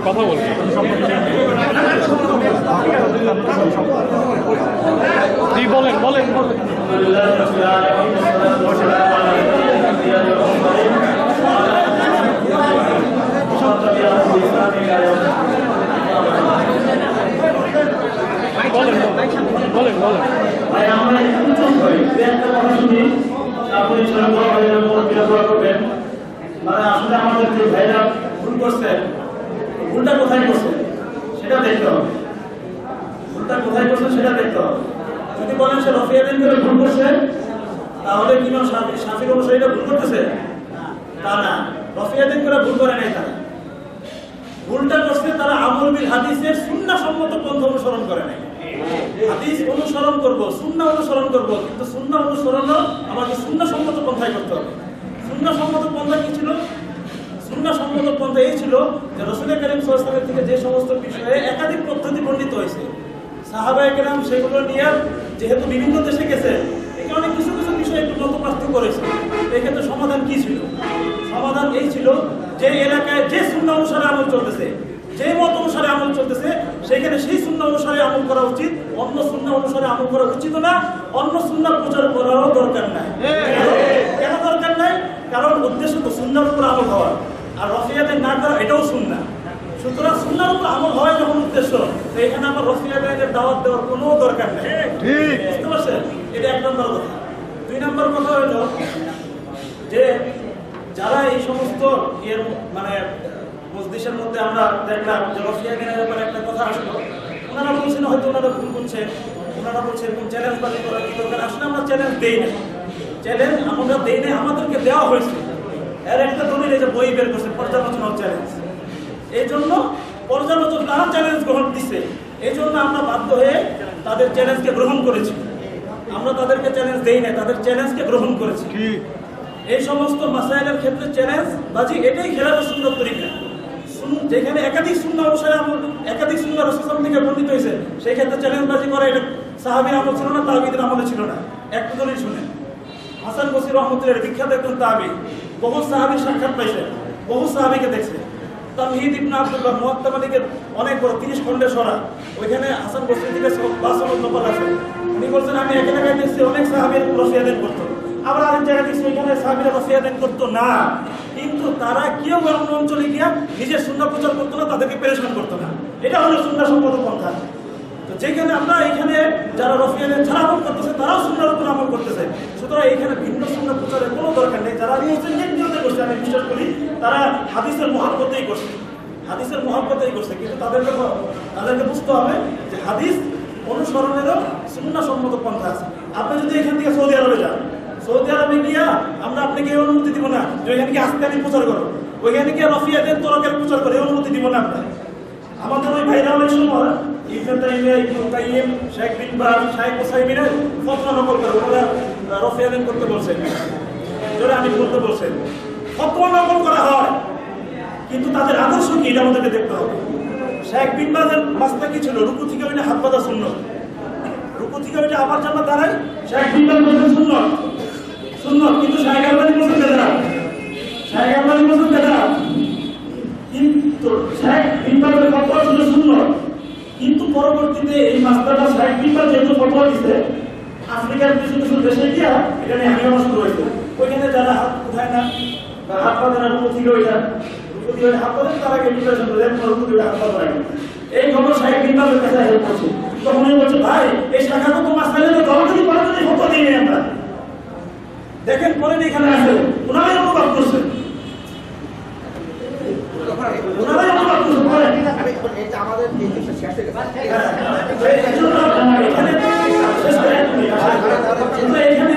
Speaker 1: কথা বলবে জি বলেন বলেন বলেন
Speaker 4: ভাই আমরা একটু চুপ করি, একটা কথা শুনি, আপনি করবেন। মানে আসলে আমাদের যে ভাইরা ভুল করছে, ভুলটা কোথায় করছে সেটা দেখতে হবে। ভুলটা কোথায় করছে সেটা দেখতে হবে। যদি বলেন সে রফিয়াদিন করে ভুল করছে, তাহলে কি শাফির অনুসারীরা ভুল করতেছে? তা না, রফিয়াদিন করে ভুল করে নাই তারা।
Speaker 9: আহলুল বিল হাদিসের সুন্নাহ সম্মত পন্থা অনুসরণ করে নাই। হাদিস অনুসরণ করব, সুন্নাহ অনুসরণ করব, কিন্তু সুন্নাহ অনুসরণও আমাকে সুন্নাহ সম্মত পন্থায় করতে হবে। সুন্নাহ সম্মত পন্থা কি ছিল? সুন্নাহ সম্মত পন্থা এই ছিল যে রাসূল কারীম সাল্লাল্লাহু আলাইহি ওয়াসাল্লাম থেকে যে সমস্ত বিষয়ে একাধিক পদ্ধতি বর্ণিত হয়েছে, সাহাবায়ে কেরাম সেগুলো নিয়ে যেহেতু বিভিন্ন দেশে গেছে, এই কারণে কিছু কিছু বিষয়ে একটু মত পার্থক্য করেছে। এক্ষেত্রে সমাধান কি ছিল? সমাধান এই ছিল যে এলাকায় যে সুন্নাহ অনুসারে আমল চলতেছে, যে মত অনুসারে আমল চলতেছে, সেখানে সেই সুন্নাহ অনুসারে আমল করা উচিত, অন্য সুন্নাহ অনুসারে আমল করা উচিত না, অন্য সুন্নাহ প্রচার করারও দরকার নাই। কেন দরকার নাই? কারণ উদ্দেশ্য তো সুন্নাহর উপর আমল হওয়া, আর রফিয়াতে না করা এটাও সুন্নাহ। সুতরাং সুন্নাহর উপর আমল হওয়া যখন উদ্দেশ্য, তো এখানে আমার রফিয়াতে দাওয়াত দেওয়ার কোনো দরকার নেই। বুঝতে পারছেন? এটা এক নম্বর কথা। দুই নম্বর কথা হলো যে যারা এই সমস্ত মানে মজলিসের মধ্যে আমরা দেখলাম যে রফিয়াদের ব্যাপারে একটা কথা আসলো, ওনারা বলছেন হয়তো ওনারা ভুল করছেন, ওনারা বলছেন এরকম চ্যালেঞ্জ বাজি করার কি দরকার? আসলে আমরা চ্যালেঞ্জ দেই না, চ্যালেঞ্জ আমরা দেই না, আমাদেরকে দেওয়া হয়েছে। এর একটা দলিল এই যে বই বের করছে পর্যালোচনা চ্যালেঞ্জ, এই জন্য পর্যালোচনা তারা চ্যালেঞ্জ গ্রহণ দিচ্ছে, এই জন্য আমরা বাধ্য হয়ে তাদের চ্যালেঞ্জকে গ্রহণ করেছি। আমরা তাদেরকে চ্যালেঞ্জ দেই না, তাদের চ্যালেঞ্জকে গ্রহণ করেছি। এই সমস্ত মাসাইলের ক্ষেত্রে চ্যালেঞ্জ বাজি এটাই খেলার সুন্দর তরিকা। যেখানে একাধিক সুন্নাহ অনুসারে আমল, একাধিক সুন্নাহ রাসূল থেকে বর্ণিত হয়েছে, সেই ক্ষেত্রে চ্যালেঞ্জ বাজি করা এটা সাহাবীর আমল ছিল না, তাবিঈদের আমলে ছিল না। একটা দলিল শুনেন, হাসান বসরি রাহমাতুল্লাহ বিখ্যাত একজন তাবী, বহু সাহাবীর সাক্ষাৎ পাইছে, বহু সাহাবীকে দেখছে। তামহিদ ইবনে আব্দুল্লাহ মুয়াত্তা মালিকের অনেক বড় 30 খণ্ডের সরা, ওইখানে হাসান বসরি থেকে 52 নম্বর আছে। উনি বলছেন আমি এক জায়গায় দেখছি অনেক সাহাবীর রফিয়াদান করতো, আবার আরেক জায়গায় দেখছি ওইখানে সাহাবীরা রফিয়াদান করতো না, কিন্তু তারা কেউ অন্য অঞ্চলে গিয়া নিজের সুন্নাহ প্রচার করতো না, তাদেরকে পেরেশান করতো না। এটা হলো সুন্নাহ সম্মত পন্থা। তো যেখানে আমরা এখানে যারা রফিয়াদান ছাড়া আমল করতেছে, তারাও সুন্নাহর উপর আমল করতেছে, সুতরাং এখানে ভিন্ন সুন্নাহ প্রচারের কোনো দরকার নেই। যারা নিয়তে করছে, আমি বিশ্বাস করি তারা হাদিসের মহব্বতেই করছে, হাদিসের মহব্বতেই করছে, কিন্তু তাদেরকে বুঝতে হবে যে হাদিস অনুসরণেরও সুন্নাহ সম্মত পন্থা আছে। আপনি যদি এখান থেকে সৌদি আরবে যান, সৌদি আরবে গিয়া আমরা আপনাকে এই অনুমতি দিব না যে ওইখানে গিয়ে আস্তানি প্রচার করো, ওইখানে গিয়ে রফিয়াদের তরকের প্রচার করে, এই অনুমতি দিব না আমরা। আমাদের ওই ভাইরা অনেক সময় ইবনে তাইমিয়া, ইবনে কাইয়িম, শেখ বিন বাজ, শেখ উসাইমিনের ফতোয়া নকল করে ওরা রফিয়াদান করতে বলছেন, যেটা আমি বলতে বলছেন। ফতোয়া নকল করা হয়, কিন্তু তাদের আদর্শ কি এটা আমাদেরকে দেখতে হবে। শেখ বিন বাজের মাসলা কি ছিল? রুকু থেকে ওইটা হাত বাঁধা সুন্নাত, রুকু থেকে ওইটা আবার জান্নাত দাঁড়ায়। শেখ বিন বাজ বলছেন সুন্নাত, সুন্নাত, কিন্তু শেখ আলবানী বলছেন বেদাত, শেখ আলবানী বলছেন বেদাত। কিন্তু শেখ বিন বাজের ফতোয়া ছিল সুন্নাত, কিন্তু পরবর্তীতে এই মাসলাটা শেখ বিন বাজ যেহেতু ফতোয়া দিছে, আফ্রিকার কিছু কিছু দেশে গিয়া এটা নিয়ে হাঙ্গামা শুরু হয়েছে। ওইখানে যারা হাত উঠায় না বা হাত পাতে না, রুকু থেকে ওইটা হাত পাতেন, তারা ইনভিটেশন করে রুকু থেকে হাত পাতে রাখেন। এই খবর শেখ বিন বাজের কাছে হেল্প করছে, তখন উনি বলছে ভাই এই শাখা তো মাসলা দলগতি করার জন্য ফতোয়া দিই নাই আমরা। দেখেন পরে এখানে আছে, ওনারাই অনুবাদ করছে, ওনারাই অনুবাদ করছে। এটা আমাদের শেষ হয়ে গেছে, এখানে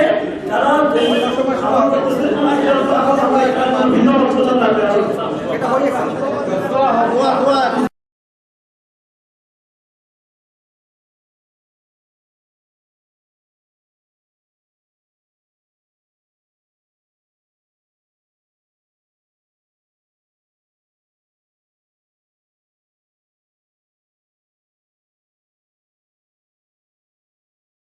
Speaker 9: যারা ভিন্ন